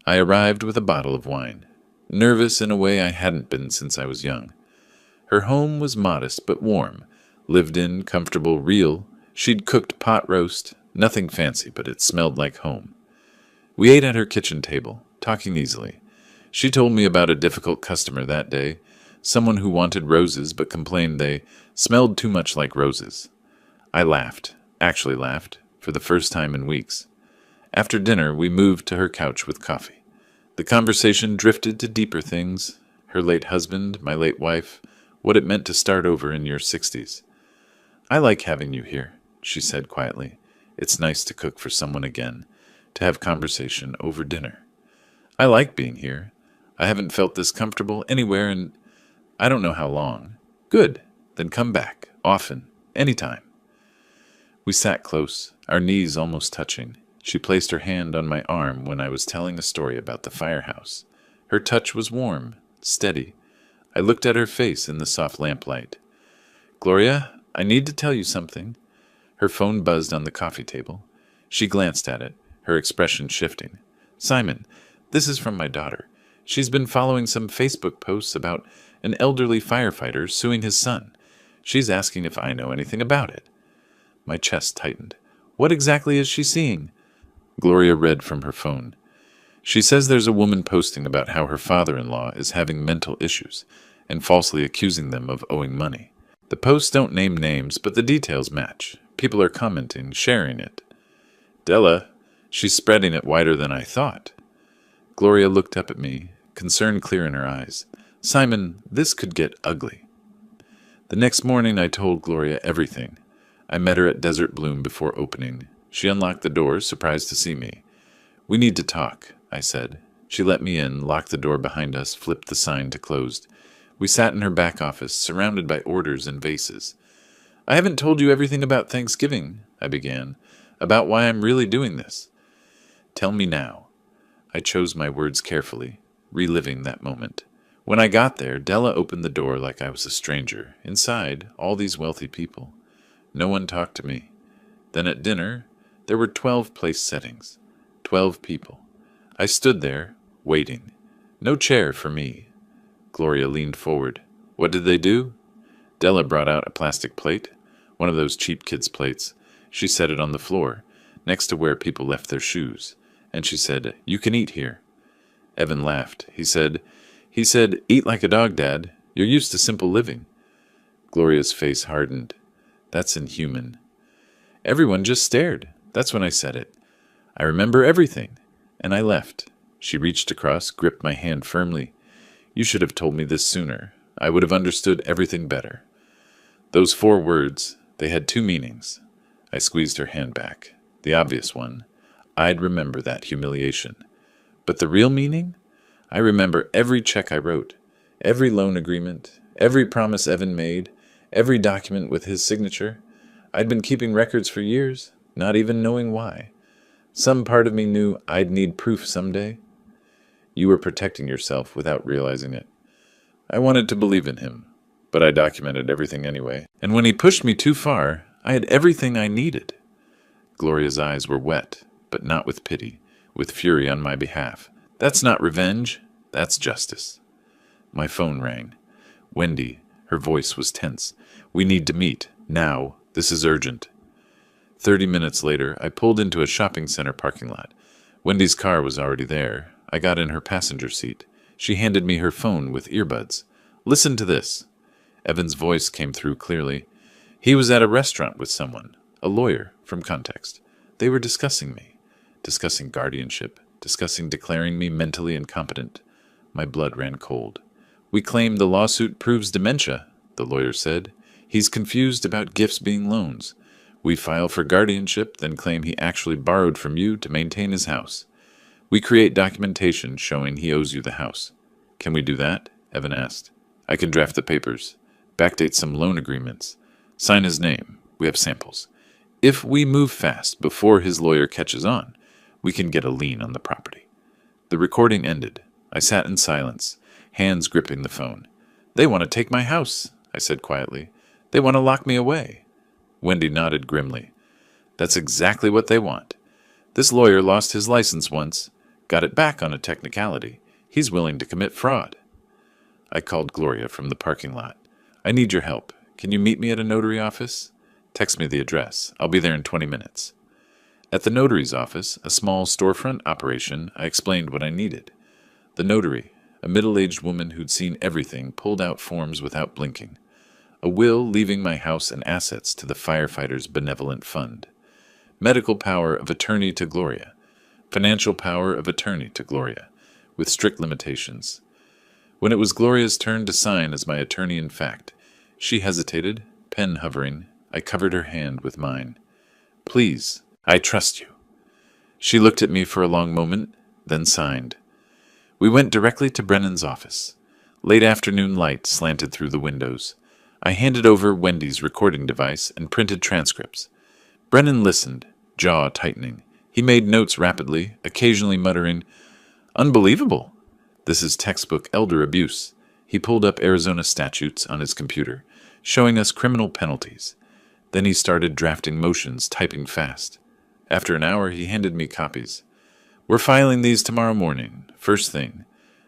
I arrived with a bottle of wine, nervous in a way I hadn't been since I was young. Her home was modest but warm, lived in, comfortable, real. She'd cooked pot roast, nothing fancy, but it smelled like home. We ate at her kitchen table, talking easily. She told me about a difficult customer that day, someone who wanted roses but complained they smelled too much like roses. I laughed, actually laughed, for the first time in weeks. After dinner, we moved to her couch with coffee. The conversation drifted to deeper things, her late husband, my late wife, what it meant to start over in your 60s. "I like having you here," she said quietly. "It's nice to cook for someone again, to have conversation over dinner. I like being here. I haven't felt this comfortable anywhere in I don't know how long." "Good. Then come back. Often. Anytime." We sat close, our knees almost touching. She placed her hand on my arm when I was telling a story about the firehouse. Her touch was warm, steady. I looked at her face in the soft lamplight. "Gloria, I need to tell you something." Her phone buzzed on the coffee table. She glanced at it, her expression shifting. "Simon, this is from my daughter. She's been following some Facebook posts about an elderly firefighter suing his son. She's asking if I know anything about it." My chest tightened. "What exactly is she seeing?" Gloria read from her phone. "She says there's a woman posting about how her father-in-law is having mental issues and falsely accusing them of owing money. The posts don't name names, but the details match. People are commenting, sharing it." Della, she's spreading it wider than I thought. Gloria looked up at me, concern clear in her eyes. Simon, this could get ugly. The next morning I told Gloria everything. I met her at Desert Bloom before opening. She unlocked the door, surprised to see me. We need to talk, I said. She let me in, locked the door behind us, flipped the sign to closed. We sat in her back office, surrounded by orders and vases. I haven't told you everything about Thanksgiving, I began, about why I'm really doing this. Tell me now. I chose my words carefully, reliving that moment. When I got there, Della opened the door like I was a stranger. Inside, all these wealthy people. No one talked to me. Then at dinner, there were 12 place settings. 12 people. I stood there, waiting. No chair for me. Gloria leaned forward. What did they do? Della brought out a plastic plate, one of those cheap kids' plates. She set it on the floor, next to where people left their shoes, and she said, "You can eat here." Evan laughed. He said, "Eat like a dog, Dad. You're used to simple living." Gloria's face hardened. That's inhuman. Everyone just stared. That's when I said it. I remember everything. And I left. She reached across, gripped my hand firmly. You should have told me this sooner. I would have understood everything better. Those 4 words, they had 2 meanings. I squeezed her hand back. The obvious one. I'd remember that humiliation. But the real meaning? I remember every check I wrote, every loan agreement, every promise Evan made, every document with his signature. I'd been keeping records for years, not even knowing why. Some part of me knew I'd need proof someday. You were protecting yourself without realizing it. I wanted to believe in him, but I documented everything anyway. And when he pushed me too far, I had everything I needed. Gloria's eyes were wet, but not with pity, with fury on my behalf. That's not revenge. That's justice. My phone rang. Wendy, her voice was tense. We need to meet. Now. This is urgent. 30 minutes later, I pulled into a shopping center parking lot. Wendy's car was already there. I got in her passenger seat. She handed me her phone with earbuds. Listen to this. Evan's voice came through clearly. He was at a restaurant with someone, a lawyer, from context. They were discussing me, discussing guardianship, discussing declaring me mentally incompetent. My blood ran cold. We claim the lawsuit proves dementia, the lawyer said. He's confused about gifts being loans. We file for guardianship, then claim he actually borrowed from you to maintain his house. We create documentation showing he owes you the house. Can we do that? Evan asked. I can draft the papers, backdate some loan agreements, sign his name. We have samples. If we move fast before his lawyer catches on, we can get a lien on the property. The recording ended. I sat in silence, hands gripping the phone. They want to take my house, I said quietly. They want to lock me away. Wendy nodded grimly. That's exactly what they want. This lawyer lost his license once, got it back on a technicality. He's willing to commit fraud. I called Gloria from the parking lot. I need your help. Can you meet me at a notary office? Text me the address. I'll be there in 20 minutes. At the notary's office, a small storefront operation, I explained what I needed. The notary, a middle-aged woman who'd seen everything, pulled out forms without blinking. A will leaving my house and assets to the firefighters' benevolent fund. Medical power of attorney to Gloria. Financial power of attorney to Gloria, with strict limitations. When it was Gloria's turn to sign as my attorney-in-fact, she hesitated, pen hovering. I covered her hand with mine. Please, I trust you. She looked at me for a long moment, then signed. We went directly to Brennan's office. Late afternoon light slanted through the windows. I handed over Wendy's recording device and printed transcripts. Brennan listened, jaw tightening. He made notes rapidly, occasionally muttering, "Unbelievable! This is textbook elder abuse." He pulled up Arizona statutes on his computer, showing us criminal penalties. Then he started drafting motions, typing fast. After an hour, he handed me copies. We're filing these tomorrow morning, first thing.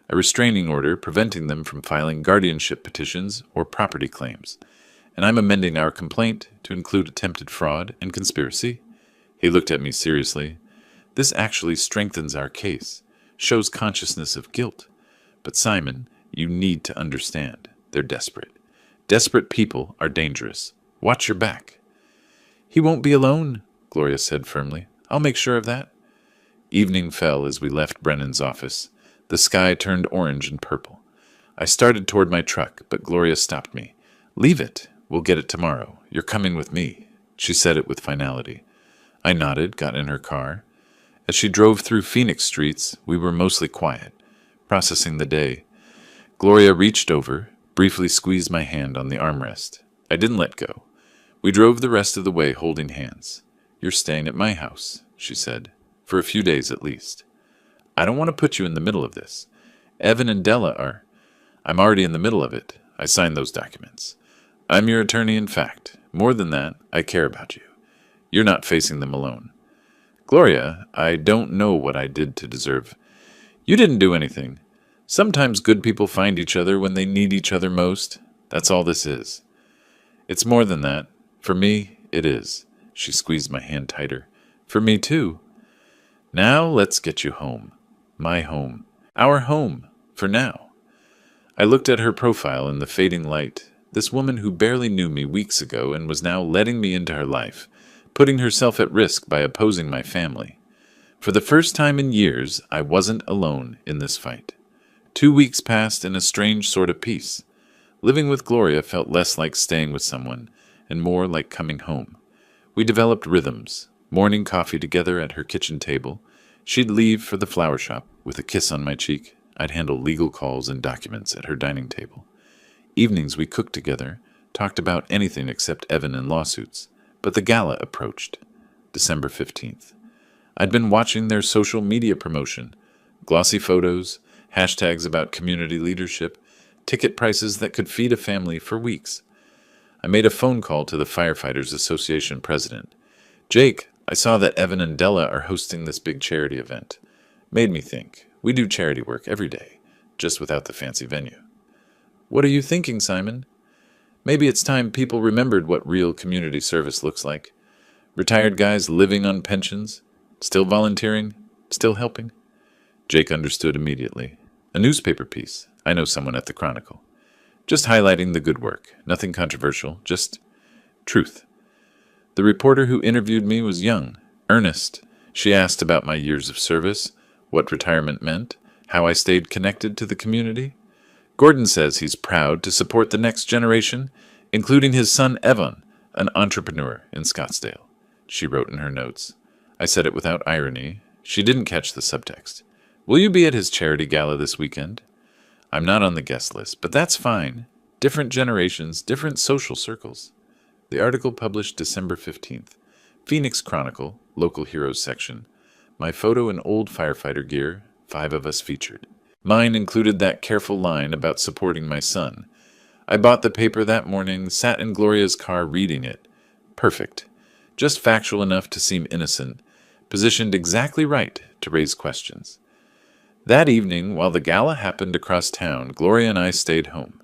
A restraining order preventing them from filing guardianship petitions or property claims. And I'm amending our complaint to include attempted fraud and conspiracy. He looked at me seriously. This actually strengthens our case, shows consciousness of guilt. But Simon, you need to understand. They're desperate. Desperate people are dangerous. Watch your back. He won't be alone, Gloria said firmly. I'll make sure of that. Evening fell as we left Brennan's office. The sky turned orange and purple. I started toward my truck, but Gloria stopped me. Leave it. We'll get it tomorrow. You're coming with me. She said it with finality. I nodded, got in her car. As she drove through Phoenix streets, we were mostly quiet, processing the day. Gloria reached over, briefly squeezed my hand on the armrest. I didn't let go. We drove the rest of the way holding hands. You're staying at my house, she said, for a few days at least. I don't want to put you in the middle of this. Evan and Della are. I'm already in the middle of it. I signed those documents. I'm your attorney in fact. More than that, I care about you. You're not facing them alone. Gloria, I don't know what I did to deserve. You didn't do anything. Sometimes good people find each other when they need each other most. That's all this is. It's more than that. For me, it is. She squeezed my hand tighter. For me, too. Now let's get you home. My home. Our home. For now. I looked at her profile in the fading light. This woman who barely knew me weeks ago and was now letting me into her life, putting herself at risk by opposing my family. For the first time in years, I wasn't alone in this fight. 2 weeks passed in a strange sort of peace. Living with Gloria felt less like staying with someone and more like coming home. We developed rhythms. Morning coffee together at her kitchen table. She'd leave for the flower shop with a kiss on my cheek. I'd handle legal calls and documents at her dining table. Evenings we cooked together, talked about anything except Evan and lawsuits. But the gala approached. December 15th. I'd been watching their social media promotion. Glossy photos, hashtags about community leadership, ticket prices that could feed a family for weeks. I made a phone call to the Firefighters Association president. Jake, I saw that Evan and Della are hosting this big charity event. Made me think. We do charity work every day, just without the fancy venue. What are you thinking, Simon? Maybe it's time people remembered what real community service looks like. Retired guys living on pensions, still volunteering, still helping. Jake understood immediately. A newspaper piece. I know someone at the Chronicle. Just highlighting the good work. Nothing controversial, just truth. The reporter who interviewed me was young, earnest. She asked about my years of service, what retirement meant, how I stayed connected to the community. Gordon says he's proud to support the next generation, including his son Evan, an entrepreneur in Scottsdale. She wrote in her notes. I said it without irony. She didn't catch the subtext. Will you be at his charity gala this weekend? I'm not on the guest list, but that's fine. Different generations, different social circles. The article published December 15th. Phoenix Chronicle, Local Heroes section. My photo in old firefighter gear, 5 of us featured. Mine included that careful line about supporting my son. I bought the paper that morning, sat in Gloria's car reading it. Perfect. Just factual enough to seem innocent, positioned exactly right to raise questions. That evening, while the gala happened across town, Gloria and I stayed home.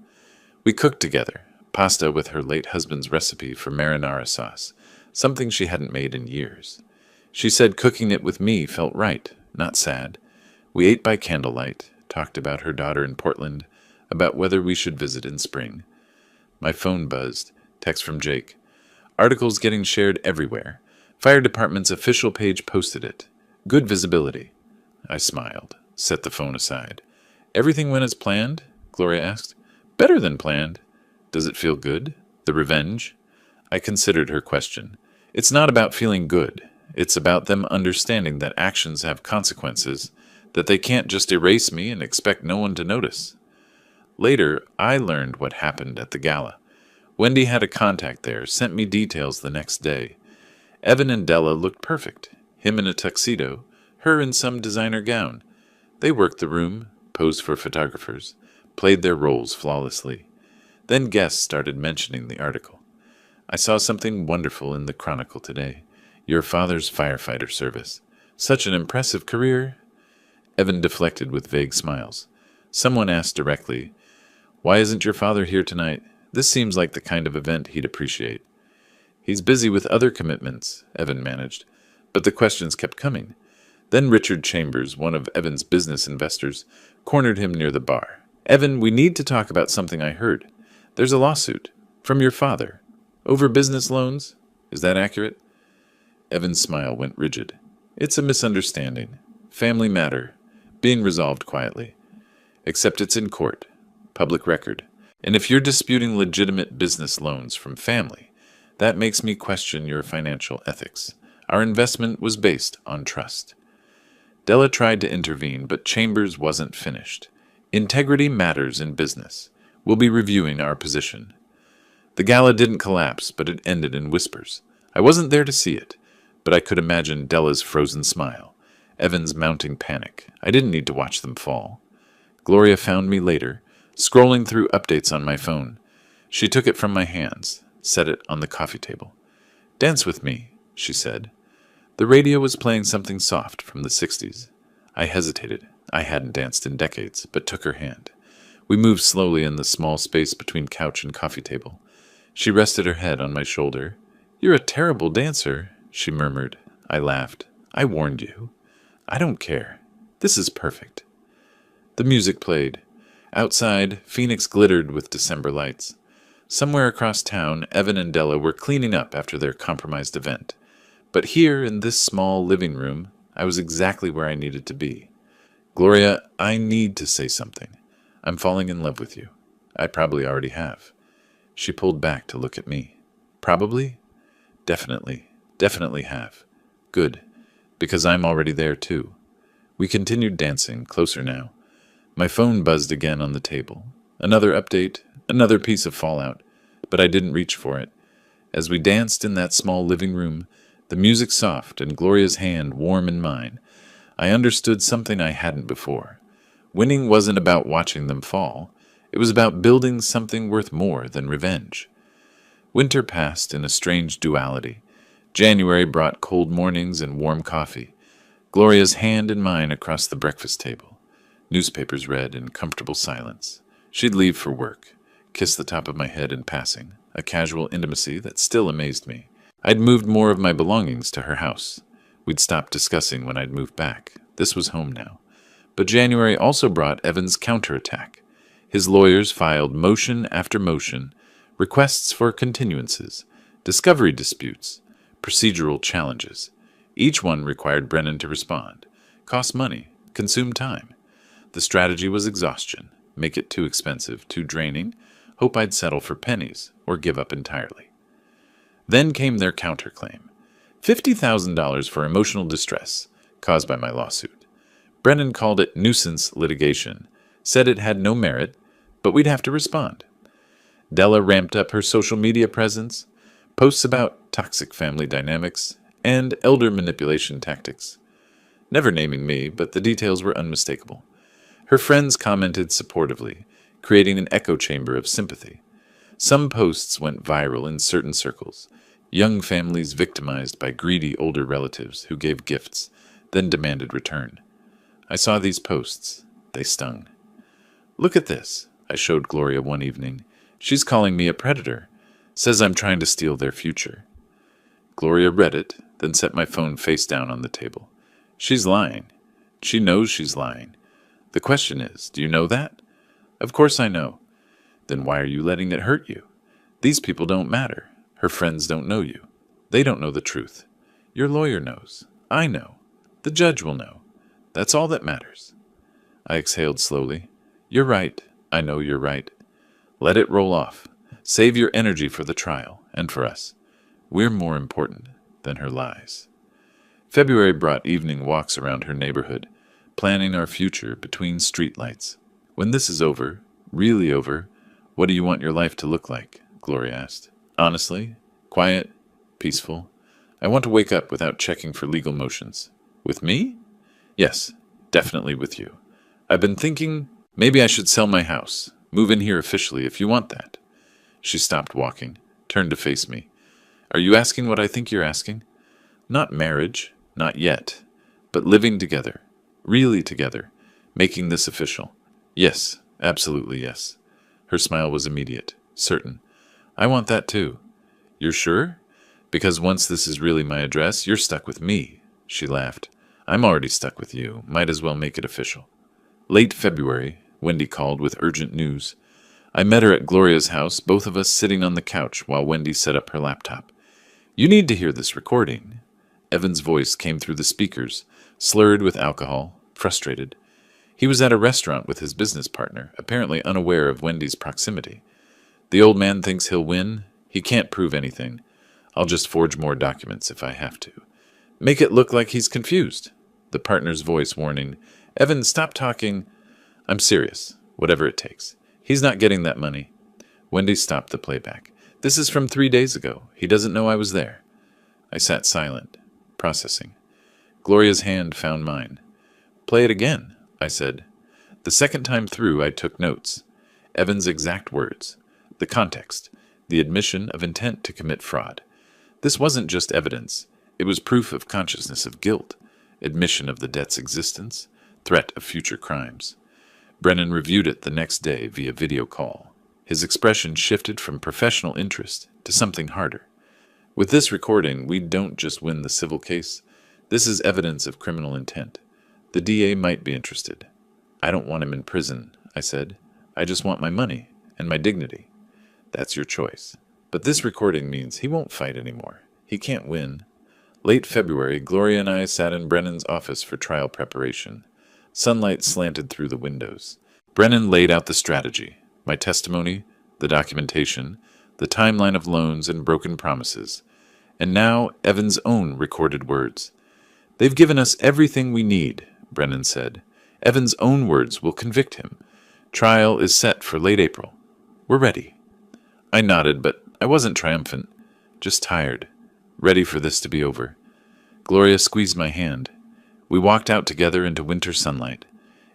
We cooked together, pasta with her late husband's recipe for marinara sauce, something she hadn't made in years. She said cooking it with me felt right, not sad. We ate by candlelight, talked about her daughter in Portland, about whether we should visit in spring. My phone buzzed, text from Jake. Articles getting shared everywhere. Fire department's official page posted it. Good visibility. I smiled, set the phone aside. Everything went as planned? Gloria asked. Better than planned. Does it feel good? The revenge? I considered her question. It's not about feeling good. It's about them understanding that actions have consequences, that they can't just erase me and expect no one to notice. Later, I learned what happened at the gala. Wendy had a contact there, sent me details the next day. Evan and Della looked perfect. Him in a tuxedo, her in some designer gown. They worked the room, posed for photographers, played their roles flawlessly. Then guests started mentioning the article. I saw something wonderful in the Chronicle today. Your father's firefighter service. Such an impressive career. Evan deflected with vague smiles. Someone asked directly, Why isn't your father here tonight? This seems like the kind of event he'd appreciate. He's busy with other commitments, Evan managed, but the questions kept coming. Then Richard Chambers, one of Evan's business investors, cornered him near the bar. Evan, we need to talk about something I heard. There's a lawsuit. From your father. Over business loans? Is that accurate? Evan's smile went rigid. It's a misunderstanding. Family matter. Being resolved quietly. Except it's in court. Public record. And if you're disputing legitimate business loans from family, that makes me question your financial ethics. Our investment was based on trust. Della tried to intervene, but Chambers wasn't finished. Integrity matters in business. We'll be reviewing our position. The gala didn't collapse, but it ended in whispers. I wasn't there to see it, but I could imagine Della's frozen smile, Evan's mounting panic. I didn't need to watch them fall. Gloria found me later, scrolling through updates on my phone. She took it from my hands, set it on the coffee table. "Dance with me," she said. The radio was playing something soft from the 60s. I hesitated. I hadn't danced in decades, but took her hand. We moved slowly in the small space between couch and coffee table. She rested her head on my shoulder. "You're a terrible dancer," she murmured. I laughed. "I warned you." "I don't care. This is perfect." The music played. Outside, Phoenix glittered with December lights. Somewhere across town, Evan and Della were cleaning up after their compromised event. But here, in this small living room, I was exactly where I needed to be. "Gloria, I need to say something. I'm falling in love with you. I probably already have." She pulled back to look at me. "Probably? Definitely. Definitely have. Good. Because I'm already there, too." We continued dancing, closer now. My phone buzzed again on the table. Another update, another piece of fallout, but I didn't reach for it. As we danced in that small living room, the music soft and Gloria's hand warm in mine, I understood something I hadn't before. Winning wasn't about watching them fall. It was about building something worth more than revenge. Winter passed in a strange duality. January brought cold mornings and warm coffee. Gloria's hand in mine across the breakfast table. Newspapers read in comfortable silence. She'd leave for work, kiss the top of my head in passing, a casual intimacy that still amazed me. I'd moved more of my belongings to her house. We'd stopped discussing when I'd moved back. This was home now. But January also brought Evan's counterattack. His lawyers filed motion after motion, requests for continuances, discovery disputes, procedural challenges. Each one required Brennan to respond. Cost money, consume time. The strategy was exhaustion. Make it too expensive, too draining, hope I'd settle for pennies, or give up entirely. Then came their counterclaim. $50,000 for emotional distress caused by my lawsuit. Brennan called it nuisance litigation, said it had no merit, but we'd have to respond. Della ramped up her social media presence, posts about toxic family dynamics, and elder manipulation tactics. Never naming me, but the details were unmistakable. Her friends commented supportively, creating an echo chamber of sympathy. Some posts went viral in certain circles. Young families victimized by greedy older relatives who gave gifts, then demanded return. I saw these posts. They stung. "Look at this," I showed Gloria one evening. "She's calling me a predator. Says I'm trying to steal their future." Gloria read it, then set my phone face down on the table. "She's lying. She knows she's lying. The question is, do you know that?" "Of course I know." "Then why are you letting it hurt you? These people don't matter. Her friends don't know you. They don't know the truth. Your lawyer knows. I know. The judge will know. That's all that matters." I exhaled slowly. "You're right. I know you're right. Let it roll off. Save your energy for the trial, and for us. We're more important than her lies." February brought evening walks around her neighborhood, planning our future between streetlights. "When this is over, really over, what do you want your life to look like?" Gloria asked. "Honestly, quiet, peaceful. I want to wake up without checking for legal motions." "With me?" "Yes, definitely with you. I've been thinking maybe I should sell my house, move in here officially if you want that." She stopped walking, turned to face me. "Are you asking what I think you're asking?" "Not marriage, not yet, but living together, really together, making this official." "Yes, absolutely yes." Her smile was immediate, certain. "I want that too." "You're sure? Because once this is really my address, you're stuck with me." She laughed. "I'm already stuck with you. Might as well make it official." Late February, Wendy called with urgent news. I met her at Gloria's house, both of us sitting on the couch while Wendy set up her laptop. "You need to hear this recording." Evan's voice came through the speakers, slurred with alcohol, frustrated. He was at a restaurant with his business partner, apparently unaware of Wendy's proximity. The old man thinks he'll win. He can't prove anything. I'll just forge more documents if I have to. Make it look like he's confused. The partner's voice warning, Evan, stop talking. I'm serious, whatever it takes. He's not getting that money. Wendy stopped the playback. This is from 3 days ago. He doesn't know I was there. I sat silent, processing. Gloria's hand found mine. Play it again, I said. The second time through, I took notes. Evan's exact words. The context. The admission of intent to commit fraud. This wasn't just evidence. It was proof of consciousness of guilt, admission of the debt's existence, threat of future crimes. Brennan reviewed it the next day via video call. His expression shifted from professional interest to something harder. With this recording, we don't just win the civil case. This is evidence of criminal intent. The DA might be interested. I don't want him in prison, I said. I just want my money and my dignity. That's your choice. But this recording means he won't fight anymore. He can't win. Late February, Gloria and I sat in Brennan's office for trial preparation. Sunlight slanted through the windows. Brennan laid out the strategy, my testimony, the documentation, the timeline of loans and broken promises, and now Evan's own recorded words. They've given us everything we need, Brennan said. Evan's own words will convict him. Trial is set for late April. We're ready. I nodded, but I wasn't triumphant, just tired, ready for this to be over. Gloria squeezed my hand. We walked out together into winter sunlight.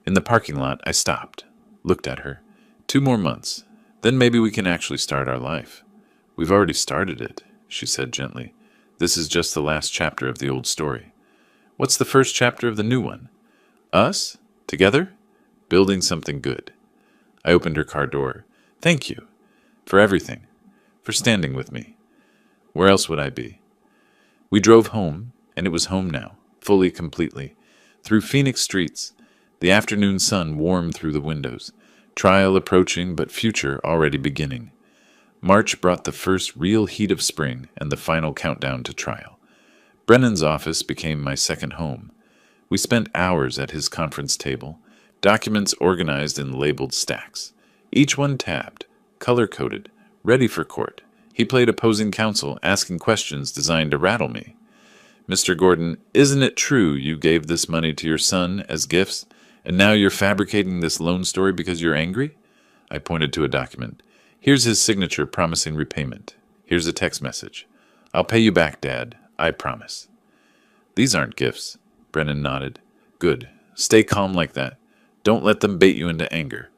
In the parking lot, I stopped, looked at her. 2 more months. Then maybe we can actually start our life. We've already started it, she said gently. This is just the last chapter of the old story. What's the first chapter of the new one? Us? Together? Building something good. I opened her car door. Thank you. For everything. For standing with me. Where else would I be? We drove home, and it was home now, fully, completely. Through Phoenix streets, the afternoon sun warmed through the windows. Trial approaching, but future already beginning. March brought the first real heat of spring and the final countdown to trial. Brennan's office became my second home. We spent hours at his conference table, documents organized in labeled stacks, each one tabbed, color-coded, ready for court. He played opposing counsel, asking questions designed to rattle me. Mr. Gordon, isn't it true you gave this money to your son as gifts, and now you're fabricating this loan story because you're angry? I pointed to a document. Here's his signature promising repayment. Here's a text message. I'll pay you back, Dad. I promise. These aren't gifts. Brennan nodded. Good. Stay calm like that. Don't let them bait you into anger.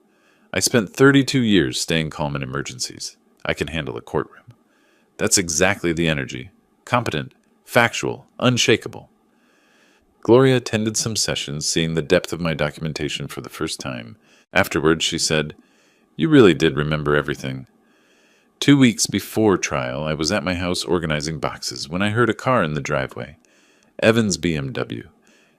I spent 32 years staying calm in emergencies. I can handle a courtroom. That's exactly the energy. Competent, factual, unshakable. Gloria attended some sessions, seeing the depth of my documentation for the first time. Afterwards, she said, You really did remember everything. 2 weeks before trial, I was at my house organizing boxes when I heard a car in the driveway. Evan's BMW.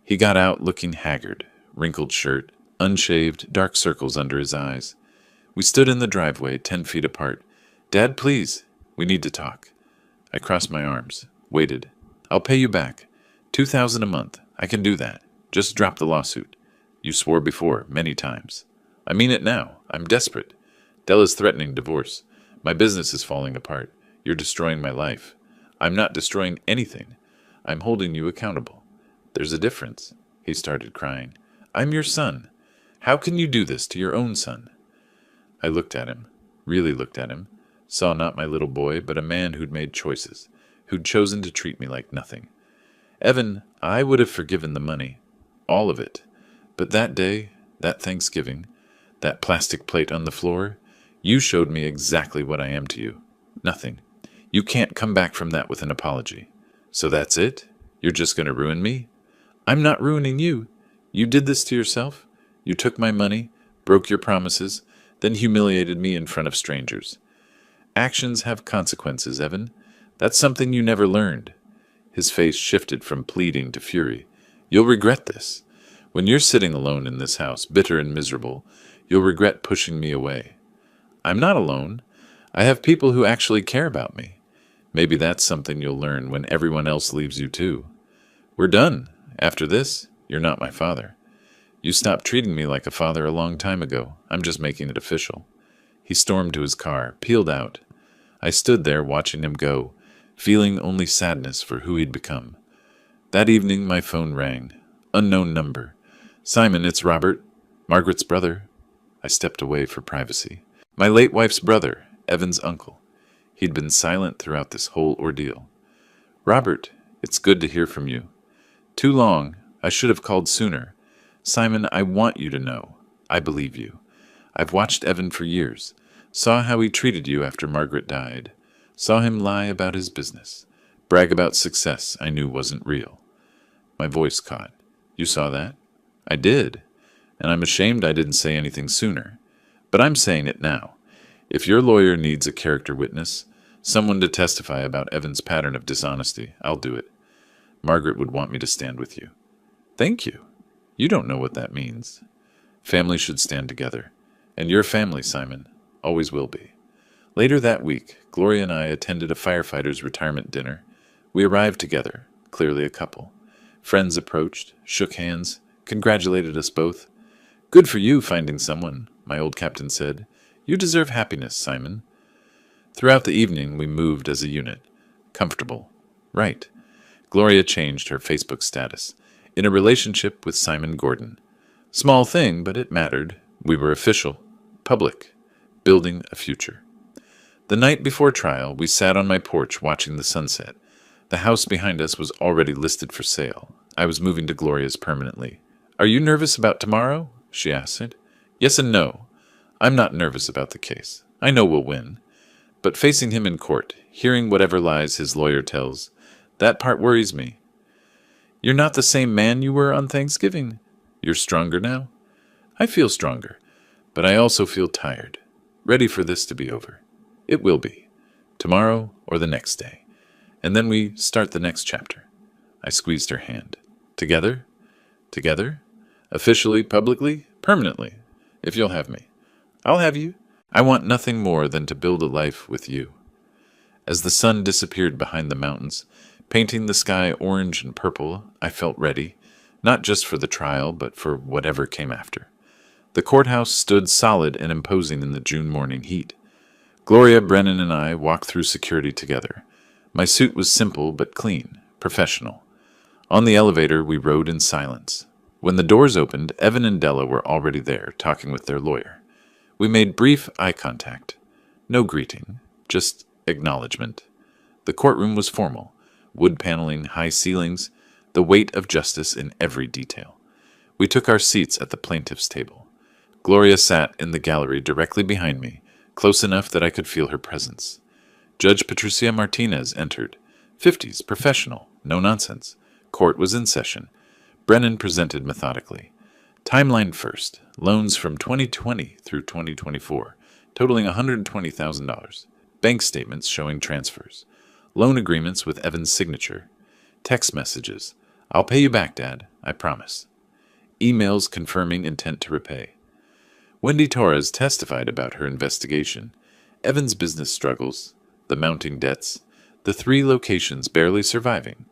He got out looking haggard, wrinkled shirt, unshaved, dark circles under his eyes. We stood in the driveway, 10 feet apart. Dad, please. We need to talk. I crossed my arms, waited. I'll pay you back. $2,000 a month. I can do that. Just drop the lawsuit. You swore before, many times. I mean it now. I'm desperate. Della's threatening divorce. My business is falling apart. You're destroying my life. I'm not destroying anything. I'm holding you accountable. There's a difference. He started crying. I'm your son. How can you do this to your own son? I looked at him, really looked at him, saw not my little boy, but a man who'd made choices, who'd chosen to treat me like nothing. Evan, I would have forgiven the money, all of it. But that day, that Thanksgiving, that plastic plate on the floor, you showed me exactly what I am to you. Nothing. You can't come back from that with an apology. So that's it? You're just going to ruin me? I'm not ruining you. You did this to yourself. You took my money, broke your promises, then humiliated me in front of strangers. Actions have consequences, Evan. That's something you never learned. His face shifted from pleading to fury. You'll regret this. When you're sitting alone in this house, bitter and miserable, you'll regret pushing me away. I'm not alone. I have people who actually care about me. Maybe that's something you'll learn when everyone else leaves you too. We're done. After this, you're not my father. You stopped treating me like a father a long time ago. I'm just making it official. He stormed to his car, peeled out. I stood there watching him go, feeling only sadness for who he'd become. That evening, my phone rang. Unknown number. Simon, it's Robert. Margaret's brother. I stepped away for privacy. My late wife's brother, Evan's uncle. He'd been silent throughout this whole ordeal. Robert, it's good to hear from you. Too long. I should have called sooner. Simon, I want you to know. I believe you. I've watched Evan for years. Saw how he treated you after Margaret died. Saw him lie about his business. Brag about success I knew wasn't real. My voice caught. You saw that? I did. And I'm ashamed I didn't say anything sooner. But I'm saying it now. If your lawyer needs a character witness, someone to testify about Evan's pattern of dishonesty, I'll do it. Margaret would want me to stand with you. Thank you. You don't know what that means. Family should stand together. And your family, Simon, always will be. Later that week, Gloria and I attended a firefighter's retirement dinner. We arrived together, clearly a couple. Friends approached, shook hands, congratulated us both. Good for you finding someone, my old captain said. You deserve happiness, Simon. Throughout the evening, we moved as a unit. Comfortable. Right. Gloria changed her Facebook status. In a relationship with Simon Gordon. Small thing, but it mattered. We were official. Public. Building a future. The night before trial, we sat on my porch watching the sunset. The house behind us was already listed for sale. I was moving to Gloria's permanently. Are you nervous about tomorrow? She asked. Yes and no. I'm not nervous about the case. I know we'll win. But facing him in court, hearing whatever lies his lawyer tells, that part worries me. You're not the same man you were on Thanksgiving. You're stronger now? I feel stronger, but I also feel tired, ready for this to be over. It will be, tomorrow or the next day. And then we start the next chapter. I squeezed her hand. Together? Together? Officially, publicly, permanently, if you'll have me. I'll have you. I want nothing more than to build a life with you. As the sun disappeared behind the mountains, painting the sky orange and purple, I felt ready, not just for the trial, but for whatever came after. The courthouse stood solid and imposing in the June morning heat. Gloria, Brennan, and I walked through security together. My suit was simple but clean, professional. On the elevator, we rode in silence. When the doors opened, Evan and Della were already there, talking with their lawyer. We made brief eye contact. No greeting, just acknowledgement. The courtroom was formal. Wood paneling, high ceilings, the weight of justice in every detail. We took our seats at the plaintiff's table. Gloria sat in the gallery directly behind me, close enough that I could feel her presence. Judge Patricia Martinez entered. 50s, professional, no nonsense. Court was in session. Brennan presented methodically. Timeline first. Loans from 2020 through 2024, totaling $120,000. Bank statements showing transfers. Loan agreements with Evan's signature. Text messages. I'll pay you back, Dad. I promise. Emails confirming intent to repay. Wendy Torres testified about her investigation. Evan's business struggles. The mounting debts. The 3 locations barely surviving.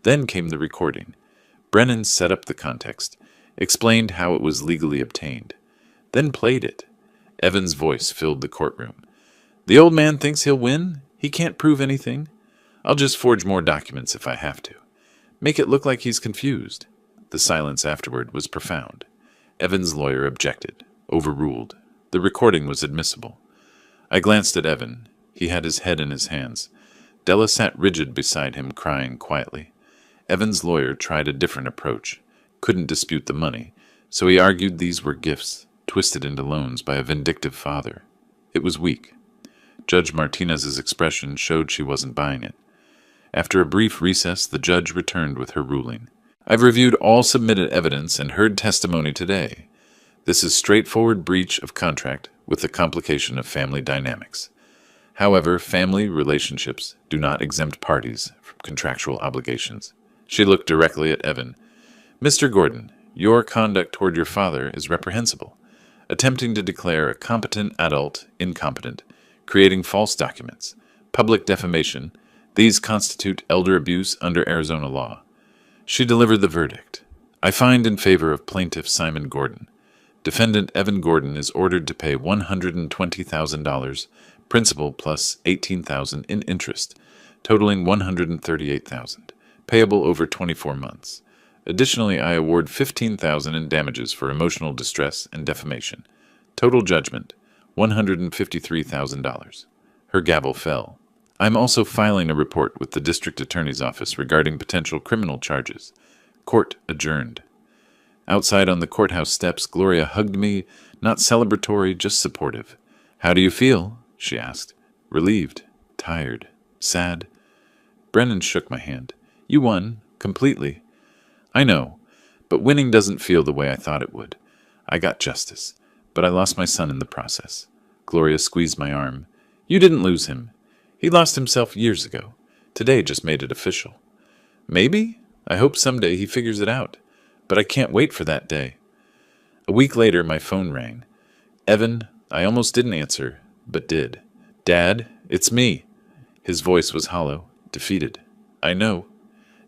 Then came the recording. Brennan set up the context. Explained how it was legally obtained. Then played it. Evan's voice filled the courtroom. The old man thinks he'll win. He can't prove anything. I'll just forge more documents if I have to. Make it look like he's confused. The silence afterward was profound. Evan's lawyer objected. Overruled. The recording was admissible. I glanced at Evan. He had his head in his hands. Della sat rigid beside him, crying quietly. Evan's lawyer tried a different approach. Couldn't dispute the money, so he argued these were gifts, twisted into loans by a vindictive father. It was weak. Judge Martinez's expression showed she wasn't buying it. After a brief recess, the judge returned with her ruling. I've reviewed all submitted evidence and heard testimony today. This is straightforward breach of contract with the complication of family dynamics. However, family relationships do not exempt parties from contractual obligations. She looked directly at Evan. Mr. Gordon, your conduct toward your father is reprehensible. Attempting to declare a competent adult incompetent, creating false documents, public defamation, these constitute elder abuse under Arizona law. She delivered the verdict. I find in favor of plaintiff Simon Gordon. Defendant Evan Gordon is ordered to pay $120,000, principal plus $18,000 in interest, totaling $138,000, payable over 24 months. Additionally, I award $15,000 in damages for emotional distress and defamation. Total judgment, $153,000. Her gavel fell. I am also filing a report with the District Attorney's Office regarding potential criminal charges. Court adjourned. Outside on the courthouse steps, Gloria hugged me, not celebratory, just supportive. "How do you feel?" she asked. "Relieved, tired, sad." Brennan shook my hand. "You won, completely." "I know, but winning doesn't feel the way I thought it would. I got justice, but I lost my son in the process." Gloria squeezed my arm. "You didn't lose him. He lost himself years ago. Today just made it official." "Maybe. I hope someday he figures it out. But I can't wait for that day." A week later, my phone rang. "Evan," I almost didn't answer, but did. "Dad, it's me." His voice was hollow, defeated. "I know."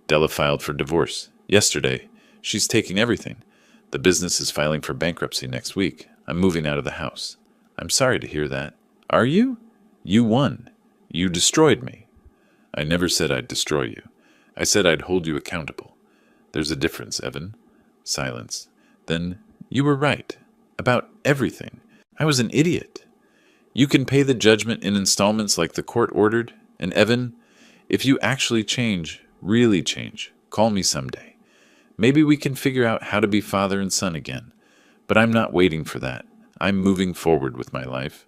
Della filed for divorce. Yesterday. She's taking everything. The business is filing for bankruptcy next week. I'm moving out of the house. "I'm sorry to hear that." "Are you?" "You won. You destroyed me." "I never said I'd destroy you. I said I'd hold you accountable. There's a difference, Evan." Silence. Then, "You were right. About everything. I was an idiot. You can pay the judgment in installments like the court ordered. And Evan, if you actually change, really change, call me someday. Maybe we can figure out how to be father and son again. But I'm not waiting for that. I'm moving forward with my life."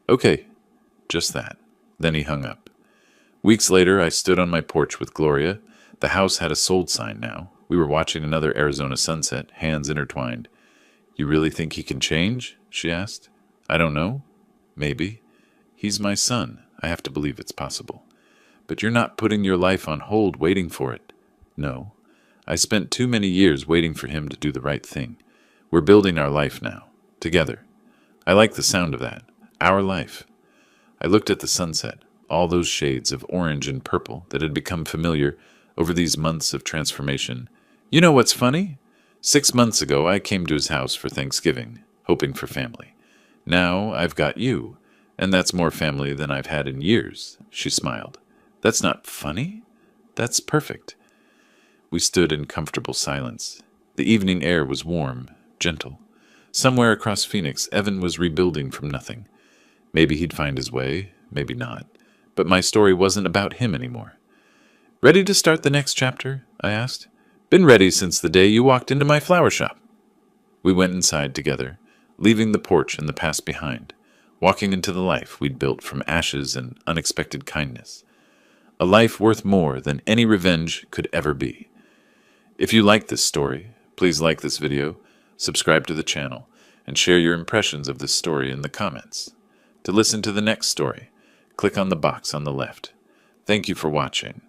"Okay." Just that. Then he hung up. Weeks later, I stood on my porch with Gloria. The house had a sold sign now. We were watching another Arizona sunset, hands intertwined. "You really think he can change?" she asked. "I don't know. Maybe. He's my son. I have to believe it's possible." "But you're not putting your life on hold waiting for it." "No. I spent too many years waiting for him to do the right thing. We're building our life now. Together. I like the sound of that. Our life." I looked at the sunset, all those shades of orange and purple that had become familiar over these months of transformation. "You know what's funny? 6 months ago I came to his house for Thanksgiving, hoping for family. Now I've got you, and that's more family than I've had in years." She smiled. "That's not funny. That's perfect." We stood in comfortable silence. The evening air was warm, gentle. Somewhere across Phoenix, Evan was rebuilding from nothing. Maybe he'd find his way, maybe not. But my story wasn't about him anymore. "Ready to start the next chapter?" I asked. "Been ready since the day you walked into my flower shop." We went inside together, leaving the porch and the past behind, walking into the life we'd built from ashes and unexpected kindness. A life worth more than any revenge could ever be. If you like this story, please like this video, subscribe to the channel, and share your impressions of this story in the comments. To listen to the next story, click on the box on the left. Thank you for watching.